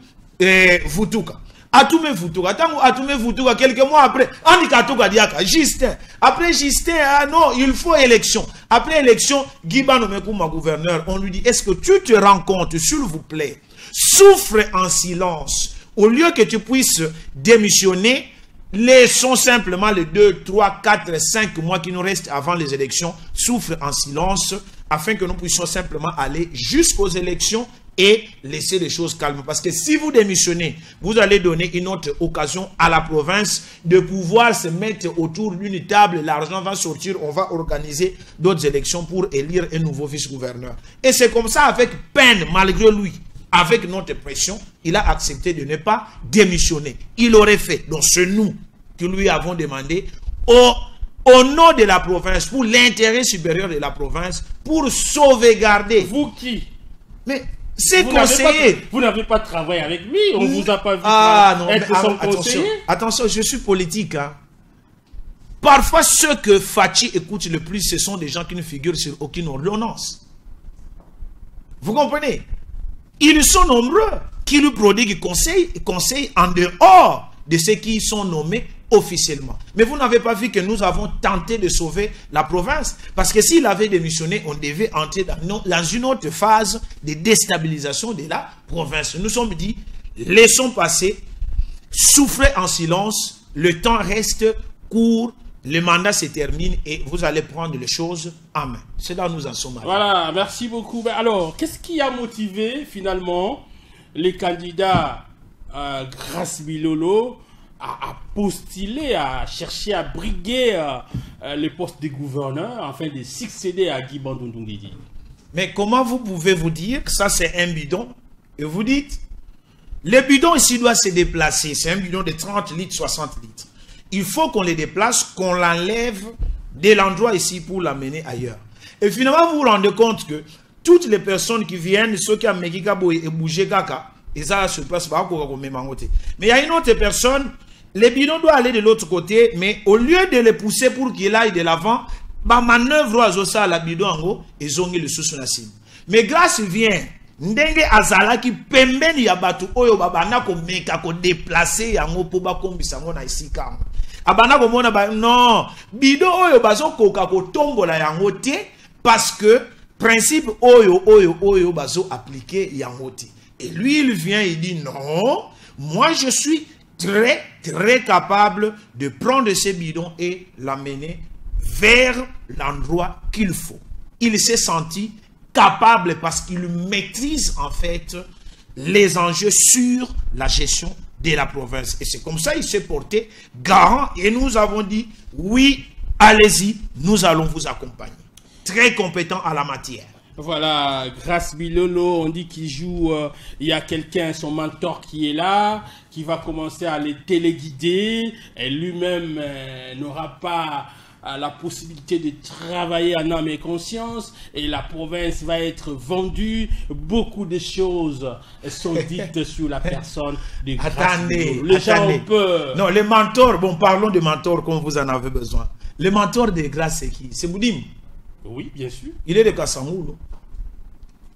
Futuka. Atou me Futuka. Tant Atou me Futuka, quelques mois après, Andikatouka Diaka, Justin. Après Justin, ah non, il faut élection. Après élection, Guiba Nomekouma gouverneur, on lui dit, est-ce que tu te rends compte, s'il vous plaît, souffre en silence. Au lieu que tu puisses démissionner, laissons simplement les 2, 3, 4, 5 mois qui nous restent avant les élections, souffre en silence, afin que nous puissions simplement aller jusqu'aux élections et laisser les choses calmes. Parce que si vous démissionnez, vous allez donner une autre occasion à la province de pouvoir se mettre autour d'une table, l'argent va sortir, on va organiser d'autres élections pour élire un nouveau vice-gouverneur. Et c'est comme ça, avec peine, malgré lui, avec notre pression, il a accepté de ne pas démissionner. Il aurait fait. Donc c'est nous qui lui avons demandé au nom de la province, pour l'intérêt supérieur de la province, pour sauvegarder. Vous qui? Mais c'est conseiller. Vous n'avez pas travaillé avec lui. On ne vous a pas vu être son conseiller. Attention, je suis politique. Hein. Parfois, ceux que Fachi écoute le plus, ce sont des gens qui ne figurent sur aucune ordonnance. Vous comprenez? Ils sont nombreux qui lui prodiguent conseil en dehors de ceux qui sont nommés officiellement. Mais vous n'avez pas vu que nous avons tenté de sauver la province. Parce que s'il avait démissionné, on devait entrer dans une autre phase de déstabilisation de la province. Nous sommes dit, laissons passer, souffrez en silence, le temps reste court, le mandat se termine et vous allez prendre les choses en main. C'est là où nous en sommes. Voilà, merci beaucoup. Alors, qu'est-ce qui a motivé finalement les candidats Grace Bilolo à postuler, à chercher à briguer le poste de gouverneur afin de succéder à Guy Bandundungidi? Mais comment vous pouvez vous dire que ça c'est un bidon et vous dites, le bidon ici doit se déplacer, c'est un bidon de 30 litres, 60 litres. Il faut qu'on les déplace, qu'on l'enlève de l'endroit ici pour l'amener ailleurs. Et finalement, vous vous rendez compte que toutes les personnes qui viennent, ceux qui ont Megikabo et bougé Kaka, et ça se passe pas pour mais il y a une autre personne, les bidons doivent aller de l'autre côté, mais au lieu de les pousser pour qu'il aille de l'avant, bah manœuvre à ça la bidon en haut et zongi le sous la cible. Mais Grace vient, ndenge azala ki pembeni ya batu oyo babana ko meka ko déplacer yango po ba kombisa ngo na isika. Abana ko mona ba non, bidon oyo bazo koka ko tombola yango te parce que principe oyo bazo appliquer yango te. Et lui il vient il dit non, moi je suis très capable de prendre ces bidons et l'amener vers l'endroit qu'il faut. Il s'est senti capable parce qu'il maîtrise en fait les enjeux sur la gestion de la province. Et c'est comme ça qu'il s'est porté garant et nous avons dit oui, allez-y, nous allons vous accompagner. Très compétent à la matière. Voilà, Grace Bilolo, on dit qu'il joue, il y a quelqu'un, son mentor qui est là, qui va commencer à les téléguider, et lui-même n'aura pas la possibilité de travailler en âme et conscience, et la province va être vendue, beaucoup de choses sont dites sur la personne de Grace Bilolo. Les gens ont peur. Non, les mentors, bon, parlons de mentors comme vous en avez besoin. Le mentor de Grace, c'est qui? C'est Boudim. Oui, bien sûr. Il est de Kassamou.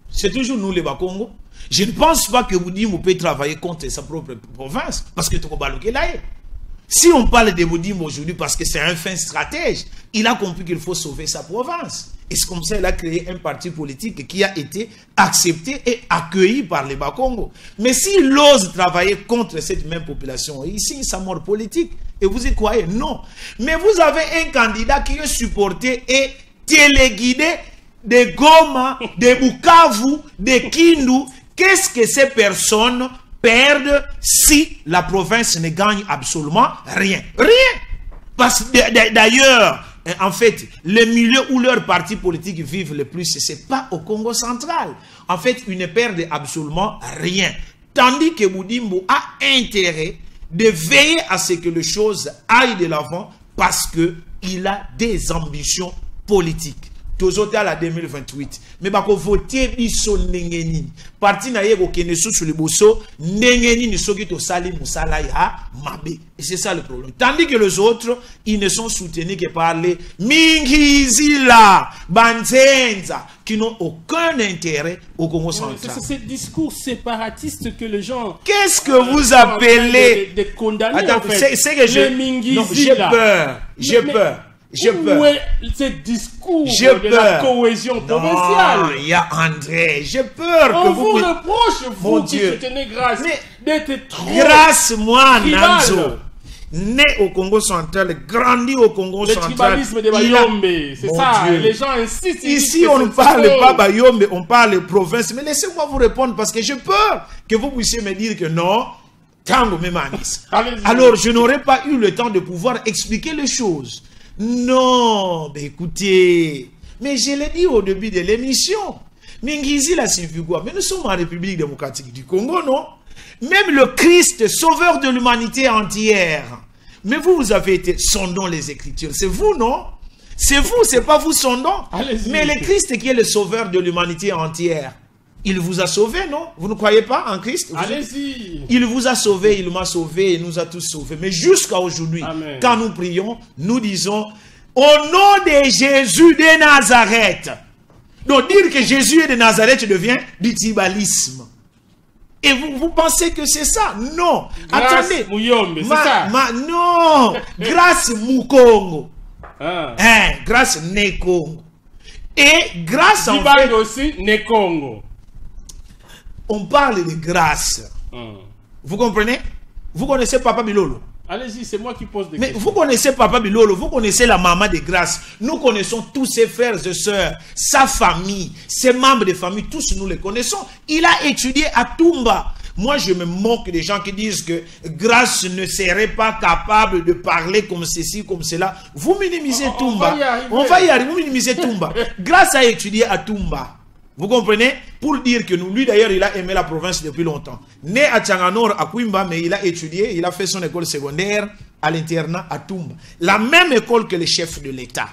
C'est toujours nous les Bakongo. Je ne pense pas que Boudim peut travailler contre sa propre province. Parce que si on parle de Boudim aujourd'hui parce que c'est un fin stratège, il a compris qu'il faut sauver sa province. Et c'est comme ça qu'il a créé un parti politique qui a été accepté et accueilli par les Bakongo. Mais s'il ose travailler contre cette même population, ici, sa mort politique. Et vous y croyez? Non. Mais vous avez un candidat qui est supporté et téléguidé de Goma, de Bukavu, de Kindu. Qu'est-ce que ces personnes perdent si la province ne gagne absolument rien? Rien. Parce que d'ailleurs, en fait, le milieu où leurs partis politiques vivent le plus, c'est pas au Congo central. En fait, ils ne perdent absolument rien. Tandis que Boudimbo a intérêt de veiller à ce que les choses aillent de l'avant parce qu'il a des ambitions politiques. Tozote à la 2028. Mais bako voter biso nengeni. Parti na yego kene sous le bosso nengeni ni soki to sali musala ya mabe. Et c'est ça le problème. Tandis que les autres, ils ne sont soutenus que par les Mingizila, Banzenza, qui n'ont aucun intérêt au Congo central. C'est ce discours séparatiste que les gens... Qu'est-ce que vous appelez... de condamner, Attends, en fait. c'est que j'ai peur. J'ai peur. J'ai peur. Où est ce discours de la cohésion provinciale? Il y a André. J'ai peur que on vous reproche, vous qui soutenez Grâce, d'être trop... Grâce, moi, Nanzo, né au Congo central, grandi au Congo central. Le tribalisme de Bayombe, c'est ça. Dieu. Les gens insistent. Ici, on ne parle pas Bayombe, on parle province. Mais laissez-moi vous répondre parce que j'ai peur que vous puissiez me dire que non. Alors, je n'aurais pas eu le temps de pouvoir expliquer les choses. Non, mais écoutez, mais je l'ai dit au début de l'émission. Mingizi la signifie quoi? Mais nous sommes en République démocratique du Congo, non? Même le Christ, sauveur de l'humanité entière. Mais vous avez été sondant les Écritures. C'est vous, non? C'est vous, c'est pas vous sondant. Mais le Christ qui est le sauveur de l'humanité entière, il vous a sauvé, non? Vous ne croyez pas en Christ? Allez-y. Il vous a sauvé, il m'a sauvé, il nous a tous sauvés. Mais jusqu'à aujourd'hui, quand nous prions, nous disons au nom de Jésus de Nazareth. Donc dire que Jésus est de Nazareth devient du tribalisme. Et vous pensez que c'est ça? Non. Grâce attendez. Mouyombe, c'est ça? Non. Grâce Mukongo. Ah. Grâce Nekongo. Et grâce en fait aussi Nekongo. On parle de grâce. Vous comprenez? Vous connaissez Papa Bilolo? Allez-y, c'est moi qui pose des questions. Mais vous connaissez Papa Bilolo, vous connaissez la maman de grâce. Nous connaissons tous ses frères et sœurs, sa famille, ses membres de famille, tous nous les connaissons. Il a étudié à Toumba. Moi, je me moque des gens qui disent que grâce ne serait pas capable de parler comme ceci, comme cela. Vous minimisez Toumba. On va y arriver, vous minimisez Toumba. Grâce a étudié à Toumba. Vous comprenez? Pour dire que nous, lui d'ailleurs, il a aimé la province depuis longtemps. Né à Tchanganor, à Kwimba, mais il a étudié, il a fait son école secondaire à l'internat à Toumba. La même école que le chef de l'État.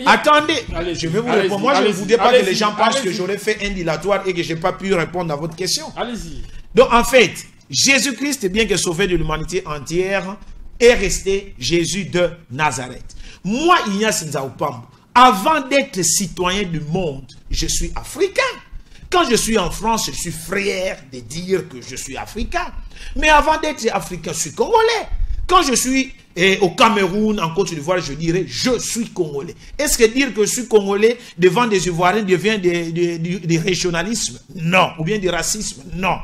Attendez, je vais vous répondre. Moi, je ne voudrais pas que les gens pensent que j'aurais fait un dilatoire et que je n'ai pas pu répondre à votre question. Allez-y. Donc, en fait, Jésus-Christ, bien que sauvé de l'humanité entière, est resté Jésus de Nazareth. Moi, Ignace Nzaoupambo, avant d'être citoyen du monde, je suis africain. Quand je suis en France, je suis fier de dire que je suis africain. Mais avant d'être africain, je suis congolais. Quand je suis au Cameroun, en Côte d'Ivoire, je dirais je suis congolais. Est-ce que dire que je suis congolais devant des Ivoiriens devient du régionalisme? Non. Ou bien du racisme? Non.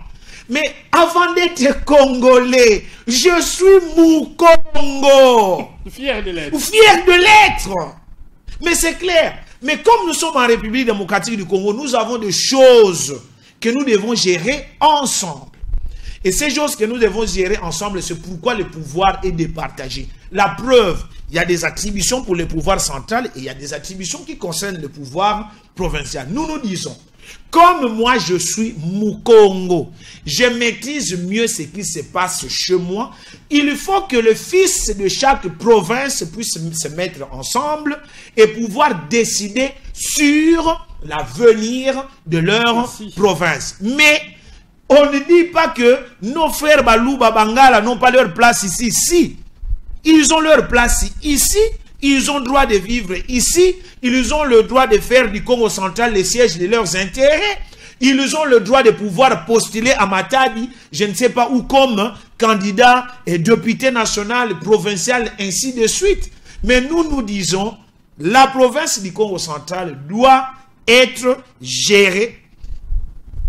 Mais avant d'être congolais, je suis Mukongo. Fier de l'être. Fier de l'être. Mais c'est clair. Mais comme nous sommes en République démocratique du Congo, nous avons des choses que nous devons gérer ensemble. Et ces choses que nous devons gérer ensemble, c'est pourquoi le pouvoir est départagé. La preuve, il y a des attributions pour le pouvoir central et il y a des attributions qui concernent le pouvoir provincial. Nous nous disons, comme moi je suis Mukongo, je maîtrise mieux ce qui se passe chez moi. Il faut que le fils de chaque province puisse se mettre ensemble et pouvoir décider sur l'avenir de leur province. Mais on ne dit pas que nos frères Balouba Bangala n'ont pas leur place ici. Si, ils ont leur place ici. Ils ont le droit de vivre ici. Ils ont le droit de faire du Congo central le siège de leurs intérêts. Ils ont le droit de pouvoir postuler à Matadi, je ne sais pas où, comme candidat et député national, provincial, ainsi de suite. Mais nous disons, la province du Congo central doit être gérée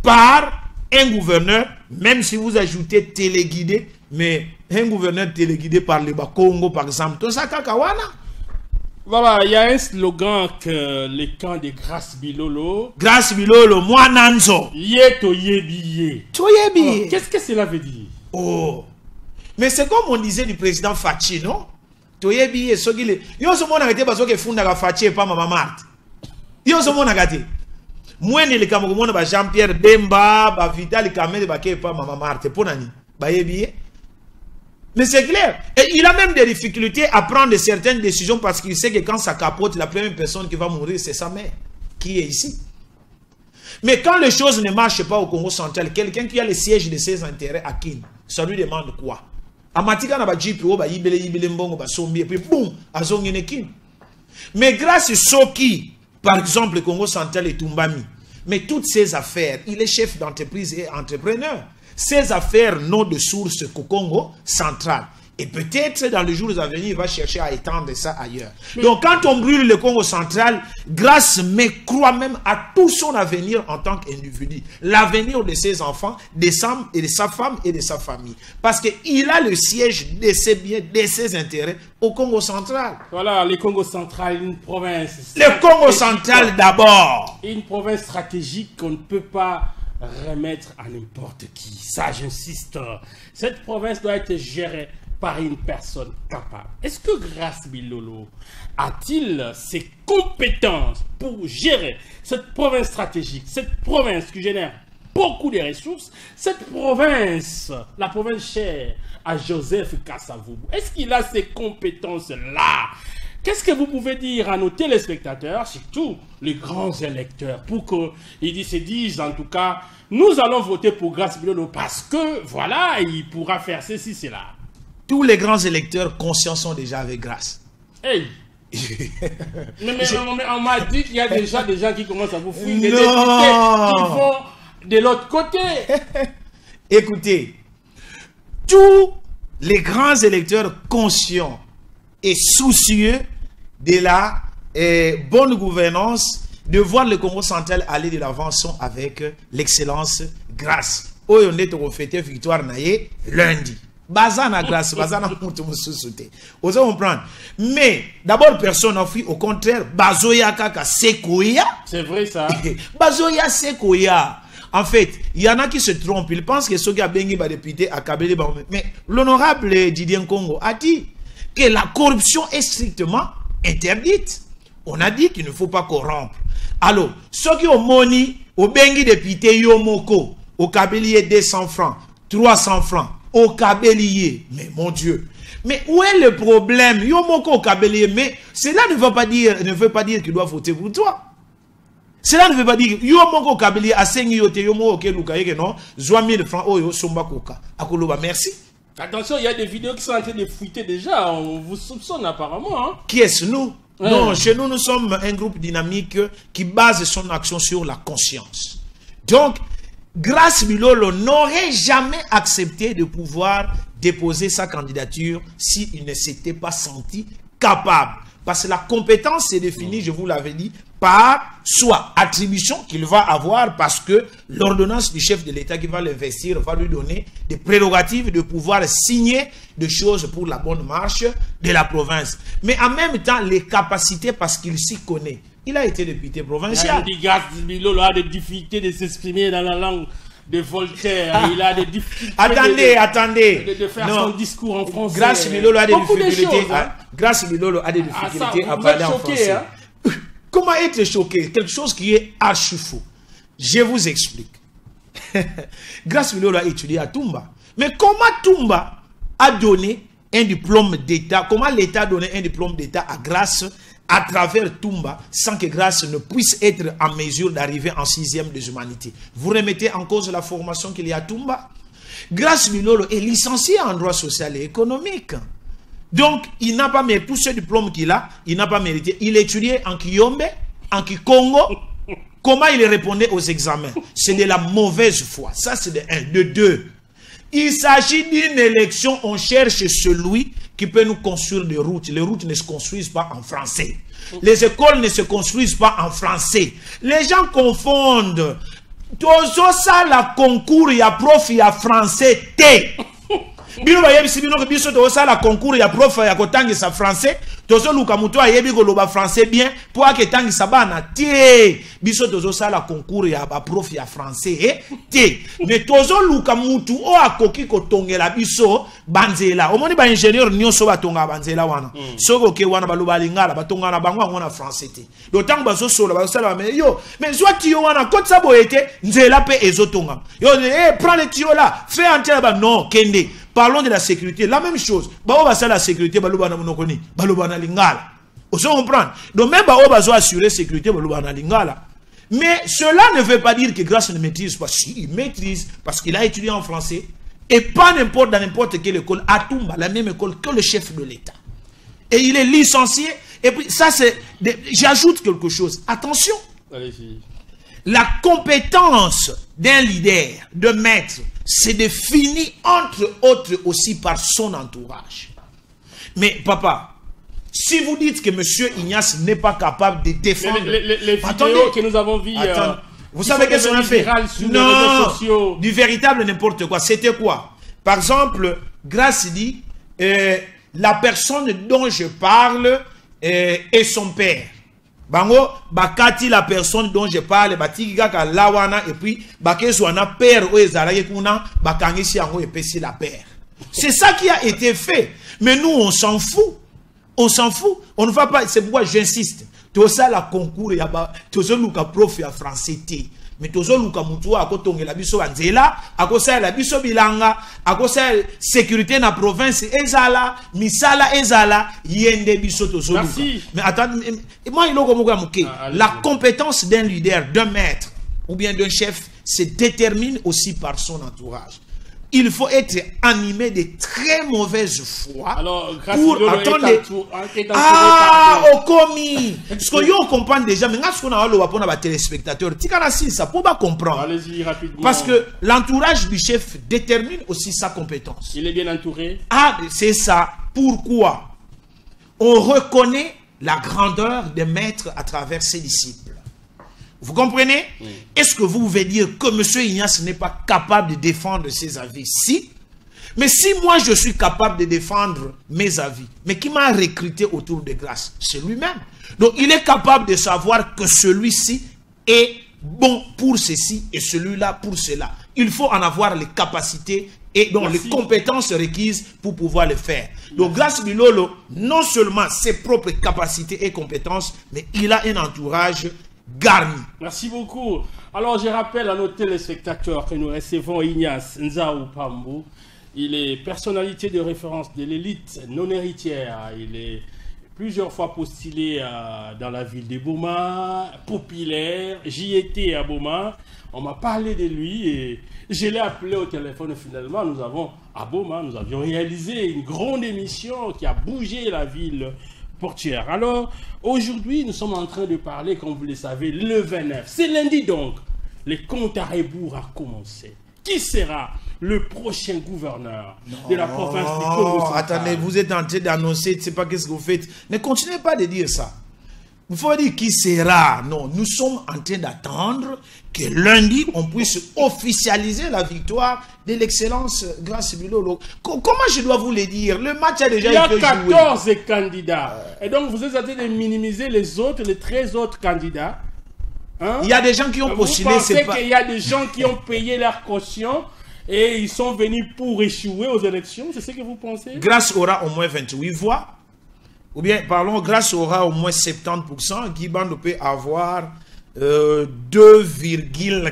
par un gouverneur, même si vous ajoutez téléguidé, mais un gouverneur téléguidé par le Congo, par exemple, tout ça, Kakawana. Voilà, il y a un slogan que les camps de Grâce Bilolo. Grâce Bilolo, moi Nanzo. Yeto yebi. Toyebi. Qu'est-ce que cela veut dire? Oh. Mais c'est comme on disait du président Fachi, non? toyebi esokile yo so mona kete bazoke funda ka fache pa mama Marthe yo so mona kate mwene likambo mona ba Jean-Pierre Bemba ba Vital Kamerhe ba ke pa mama Marthe ponani ba yebi. Mais c'est clair. Et il a même des difficultés à prendre certaines décisions parce qu'il sait que quand ça capote, la première personne qui va mourir, c'est sa mère, qui est ici. Mais quand les choses ne marchent pas au Congo central, quelqu'un qui a le siège de ses intérêts à Kin, ça lui demande quoi? Amatika na ba JPO, ba yibele mbongo, ba sombi, et puis boum, azongene Kin. Mais grâce à Soki, par exemple, le Congo central et Tumbami, mais toutes ces affaires, il est chef d'entreprise et entrepreneur. Ces affaires n'ont de source qu'au Congo central. Et peut-être dans les jours à venir, il va chercher à étendre ça ailleurs. Donc quand on brûle le Congo central, Grâce croit même à tout son avenir en tant qu'individu. L'avenir de ses enfants, de sa femme et de sa famille. Parce qu'il a le siège de ses biens, de ses intérêts au Congo central. Voilà, le Congo central, une province. Le Congo central d'abord. Une province stratégique qu'on ne peut pas remettre à n'importe qui. Ça, j'insiste. Cette province doit être gérée par une personne capable. Est-ce que Grace Bilolo a-t-il ses compétences pour gérer cette province stratégique, cette province qui génère beaucoup de ressources, cette province, la province chère à Joseph Kasavubu? Est-ce qu'il a ces compétences-là? Qu'est-ce que vous pouvez dire à nos téléspectateurs, surtout les grands électeurs, pour qu'ils se disent en tout cas, nous allons voter pour Grace Bilolo parce que, voilà, il pourra faire ceci, cela. Tous les grands électeurs conscients sont déjà avec Grâce. Hey. mais on m'a dit qu'il y a déjà des gens qui commencent à vous fuir, des députés qui vont de l'autre côté. Écoutez, tous les grands électeurs conscients et soucieux de la bonne gouvernance, de voir le Congo central aller de l'avant sont avec l'excellence Grâce. Oyonde to fêter victoire naie lundi. Bazana Grâce, bazana mutu mususute. Vous allez comprendre. Mais d'abord personne n'a fui, au contraire, bazoya kaka sekoya. C'est vrai ça. Bazoya sekoya. En fait, il y en a qui se trompent. Ils pensent que ceux qui ont bengi ba député à Kabele. Mais l'honorable Didier Nkongo a dit que la corruption est strictement interdite. On a dit qu'il ne faut pas corrompre. Alors, ceux qui ont moni, au bengi député yomoko, au Kabelier 200 francs, 300 francs, au Kabelier. Mais mon Dieu. Mais où est le problème? Yomoko au Kabelier. Mais cela ne veut pas dire qu'il doit voter pour toi. Cela ne veut pas dire que Yomoko au Kabelier a 5 yote Yomoko au Keluka, non? 000 francs, oh, Somba Koka. Akoloba, merci. Attention, il y a des vidéos qui sont en train de fuiter déjà. On vous soupçonne apparemment. Hein? Qui est-ce nous? Non, chez nous, nous sommes un groupe dynamique qui base son action sur la conscience. Donc, Grace Bilolo n'aurait jamais accepté de pouvoir déposer sa candidature s'il ne s'était pas senti capable. Parce que la compétence est définie, je vous l'avais dit, par soit attribution qu'il va avoir parce que l'ordonnance du chef de l'État qui va l'investir va lui donner des prérogatives de pouvoir signer des choses pour la bonne marche de la province. Mais en même temps, les capacités parce qu'il s'y connaît. Il a été député provincial. Grace Bilolo a des difficultés de s'exprimer dans la langue de Voltaire. Il a des difficultés de faire son discours en français. Grace Bilolo a des difficultés. Grace Bilolo a des difficultés à parler en français. Hein? Comment être choqué? Quelque chose qui est archi faux. Je vous explique. Grace Bilolo a étudié à Tumba. Mais comment Tumba a donné un diplôme d'État? Comment l'État a donné un diplôme d'État à Grace à travers Tumba sans que Grace ne puisse être en mesure d'arriver en 6e des humanités? Vous remettez en cause la formation qu'il y a à Tumba? Grace Bilolo est licencié en droit social et économique. Donc, il n'a pas mérité, tout ce diplôme qu'il a, il n'a pas mérité. Il étudiait en Kiyombe, en Kikongo. Comment il répondait aux examens? C'est de la mauvaise foi. Ça, c'est de 1. De 2. Il s'agit d'une élection, on cherche celui qui peut nous construire des routes. Les routes ne se construisent pas en français. Les écoles ne se construisent pas en français. Les gens confondent. Tozo ça la concours, il y a prof, il y a français, T. Bino ba yebi sibino ke biso to ça la concours ya prof ya kotangi sa français Tozo luka mutu ayebi koloba français bien pour que tangi sabana tie biso tozo sala concours ya ba prof ya français tie mais tozo luka mutu o akoki kotongela biso banzela omoni ba ingénieur nyonso batonga banzela wana soko ke wana baloba lingala batonga na bango ngona français te d'autant bazo solo basala mais yo mais soit tio wana kotsa boyete nzela pe ezotonga yo prends le tio là fais entrer ba non kende. Parlons de la sécurité. La même chose. Bah, on va faire la sécurité. Bah, lingala. On se comprend. Donc, même on va assurer la sécurité. Lingala. Mais cela ne veut pas dire que Grasse ne maîtrise pas. Si, il maîtrise parce qu'il a étudié en français. Et pas n'importe dans n'importe quelle école. À Toumba, la même école que le chef de l'État. Et il est licencié. Et puis, ça, c'est. J'ajoute quelque chose. Attention. Allez-y. La compétence d'un leader, de maître, c'est défini entre autres aussi par son entourage. Mais papa, si vous dites que M. Ignace n'est pas capable de défendre... Les vidéos que nous avons vues... vous savez qu'est-ce qu'on a fait? Non, du véritable n'importe quoi. C'était quoi? Par exemple, Grasse dit, la personne dont je parle est son père. Bango, bakati la personne dont je parle, batiki kaka lawana, et puis bakezwana père ou ezalaki kuna, bakangisi yango epesi la père. C'est ça qui a été fait. Mais nous, on s'en fout. On s'en fout. On ne va pas, c'est pourquoi j'insiste. Tout ça, la concours, il y a tout ça, le prof, il y a français. Mais tout ça, le mutu, à côté la biso anzela, à côté la biso bilanga, à côté sécurité na province, ezala, misala ezala, yende biso tout ça. Merci. Mais attendez, moi, il y a la compétence d'un leader, d'un maître, ou bien d'un chef, se détermine aussi par son entourage. Il faut être animé de très mauvaise foi. Alors, pour attendre. Au commis. Ce que vous comprenez déjà, mais ce qu'on a pour les téléspectateurs, ça peut pas comprendre. Allez-y rapidement. Parce que l'entourage du chef détermine aussi sa compétence. Il est bien entouré. Ah, c'est ça. Pourquoi? On reconnaît la grandeur des maîtres à travers ses disciples. Vous comprenez? Oui. Est-ce que vous pouvez dire que M. Ignace n'est pas capable de défendre ses avis? Si. Mais si moi je suis capable de défendre mes avis, mais qui m'a recruté autour de Grasse? C'est lui-même. Donc il est capable de savoir que celui-ci est bon pour ceci et celui-là pour cela. Il faut en avoir les capacités et donc les compétences requises pour pouvoir le faire. Donc Grasse Bilolo, non seulement ses propres capacités et compétences, mais il a un entourage garni. Merci beaucoup. Alors, je rappelle à nos téléspectateurs que nous recevons Ignace Nzaou Pambou. Il est personnalité de référence de l'élite non héritière. Il est plusieurs fois postulé dans la ville de Boma, populaire. J'y étais à Boma. On m'a parlé de lui et je l'ai appelé au téléphone. Finalement, à Boma, nous avions réalisé une grande émission qui a bougé la ville portière. Alors, aujourd'hui, nous sommes en train de parler, comme vous le savez, le 29. C'est lundi donc. Le compte à rebours a commencé. Qui sera le prochain gouverneur de la province du Congo central? Attendez, vous êtes en train d'annoncer, je ne sais pas qu'est-ce que vous faites. Ne continuez pas de dire ça. Il faut dire qui sera. Non, nous sommes en train d'attendre que lundi, on puisse officialiser la victoire de l'excellence Grasse Bilolo. Comment je dois vous le dire? Le match a déjà été joué. Il y a 14 candidats. Et donc, vous êtes en train de minimiser les autres, les 13 autres candidats. Hein? Il y a des gens qui ont postulé. Vous pensez qu'il y a des gens qui ont payé leur caution et ils sont venus pour échouer aux élections? C'est ce que vous pensez? Grasse aura au moins 28 voix. Ou bien, parlons, Grasse aura au moins 70%. Guy Bando peut avoir 2,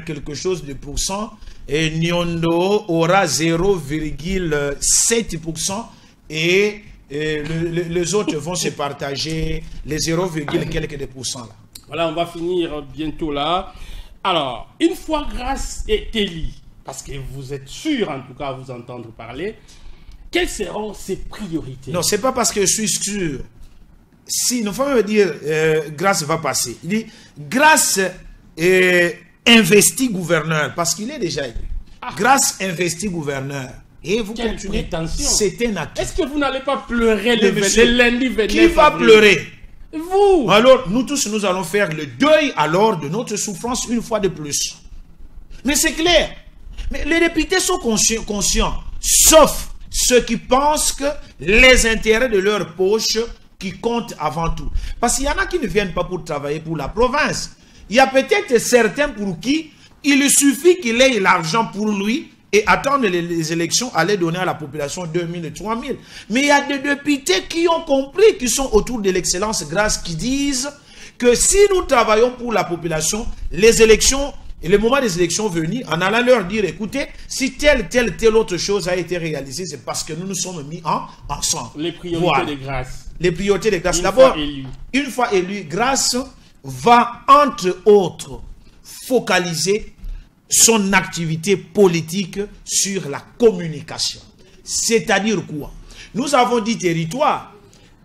quelque chose de %. Et Nyondo aura 0,7%. Et les autres vont se partager les 0, quelques de % là. Voilà, on va finir bientôt là. Alors, une fois Grasse est élu, parce que vous êtes sûr en tout cas à vous entendre parler, quelles seront ses priorités? Non, c'est pas parce que je suis sûr. Si, il faut me dire, Grasse va passer. Il dit, Grasse investit gouverneur, parce qu'il est déjà élu. Grasse investit gouverneur. Et vous continuez. C'est un acquis. Est-ce que vous n'allez pas pleurer le lundi 29 Qui va pleurer? Vous. Alors, nous tous, nous allons faire le deuil alors de notre souffrance une fois de plus. Mais c'est clair. Mais les députés sont conscients, sauf ceux qui pensent que les intérêts de leur poche qui compte avant tout. Parce qu'il y en a qui ne viennent pas pour travailler pour la province. Il y a peut-être certains pour qui il suffit qu'il ait l'argent pour lui et attendre les élections, aller donner à la population 2000 et 3000. Mais il y a des députés qui ont compris, qui sont autour de l'excellence grâce, qui disent que si nous travaillons pour la population, les élections, et le moment des élections venus, en allant leur dire, écoutez, si telle autre chose a été réalisée, c'est parce que nous nous sommes mis ensemble. Les priorités de grâce. Les priorités de grâce. D'abord, une fois élu, grâce va, entre autres, focaliser son activité politique sur la communication. C'est-à-dire quoi? Nous avons 10 territoires.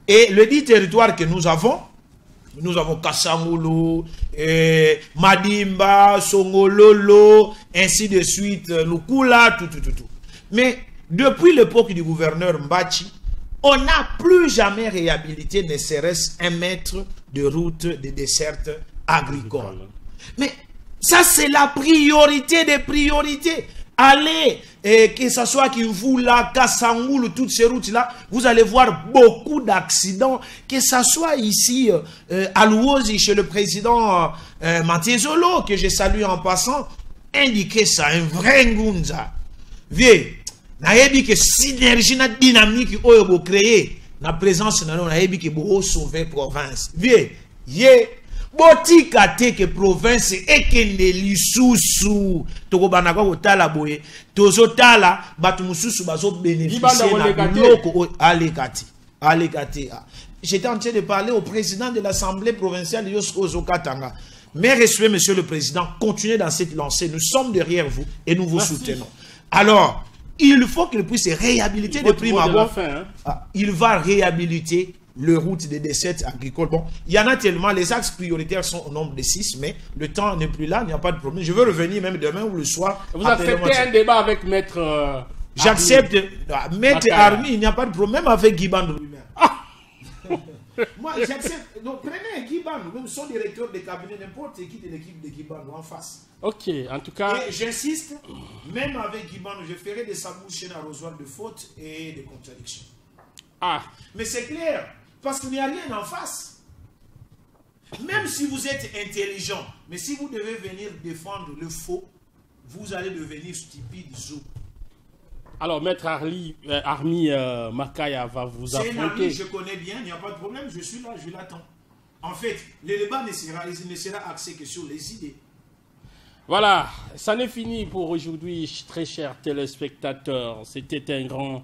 Et le 10 territoires que nous avons Kassamulu, Madimba, Songololo, ainsi de suite, Lukula, tout. Mais depuis l'époque du gouverneur Mbachi, on n'a plus jamais réhabilité ne serait-ce un mètre de route de desserte agricole. Mais ça, c'est la priorité des priorités. Allez, que ce soit Kinvula, Kassangoul, toutes ces routes-là, vous allez voir beaucoup d'accidents. Que ce soit ici, à Louosi, chez le président Mantezolo, que je salue en passant, indiquez ça, un vrai Ngunza. Vieux, naïbi que synergie, na dynamique, oyo créé, na présence, naïbi que bo sauver province. Vieux, botika teke province ekende lisusu tokobanaka kotala boye tozotala batu mususu bazo bénéficier na loko alekati. J'étais en train de parler au président de l'Assemblée provinciale Yosko Zokatanga. Mes respects, monsieur le président, continuez dans cette lancée. Nous sommes derrière vous et nous vous soutenons. Alors, il faut qu'il puisse réhabiliter les primes abord. Il va réhabiliter le route des dessertes agricoles. Bon, il y en a tellement, les axes prioritaires sont au nombre de 6, mais le temps n'est plus là, il n'y a pas de problème. Je veux revenir même demain ou le soir. Vous acceptez un débat avec Maître J'accepte. Maître Armi, il n'y a pas de problème avec Guy Bandou lui-même. Moi, j'accepte. Donc, prenez Guy Bandou, même son directeur de cabinet, n'importe qui de l'équipe de Guy Bandou en face. Ok, en tout cas. Et j'insiste, même avec Guy Bandou, je ferai des sabouches un arrosoir de fautes et de contradictions. Ah. Mais c'est clair. Parce qu'il n'y a rien en face. Même si vous êtes intelligent, mais si vous devez venir défendre le faux, vous allez devenir stupide. Alors, Maître Armi Makaya va vous affronter. C'est un ami, je connais bien, il n'y a pas de problème, je suis là, je l'attends. En fait, le débat ne sera axé que sur les idées. Voilà, ça n'est fini pour aujourd'hui, très chers téléspectateurs. C'était un grand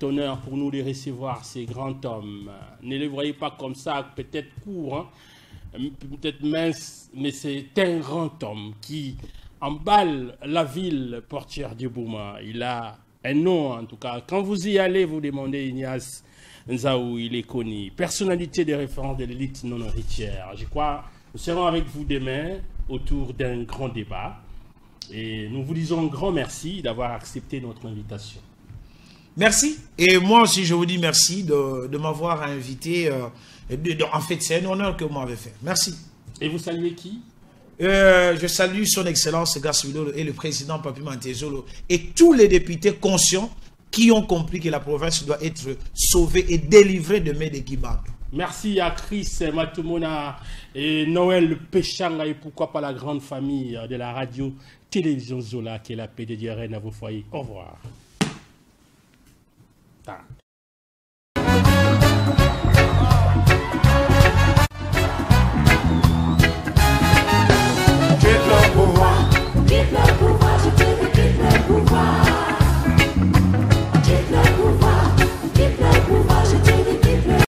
honneur pour nous de recevoir ces grands hommes. Ne les voyez pas comme ça, peut-être court, hein, peut-être mince, mais c'est un grand homme qui emballe la ville portière du Bouma. Il a un nom en tout cas. Quand vous y allez, vous demandez Ignace Nzaou, il est connu. Personnalité de référence de l'élite non héritière. Je crois nous serons avec vous demain autour d'un grand débat. Et nous vous disons un grand merci d'avoir accepté notre invitation. Merci. Et moi aussi, je vous dis merci de m'avoir invité. En fait, c'est un honneur que vous m'avez fait. Merci. Et vous saluez qui? Je salue son Excellence Gassouilo et le président Papi Mantezolo et tous les députés conscients qui ont compris que la province doit être sauvée et délivrée de main de Guy Bandou. Merci à Chris Matumona et Noël Péchanga et pourquoi pas la grande famille de la radio Télévision Zola qui est la paix de Dieu à vos foyers. Au revoir. Ah.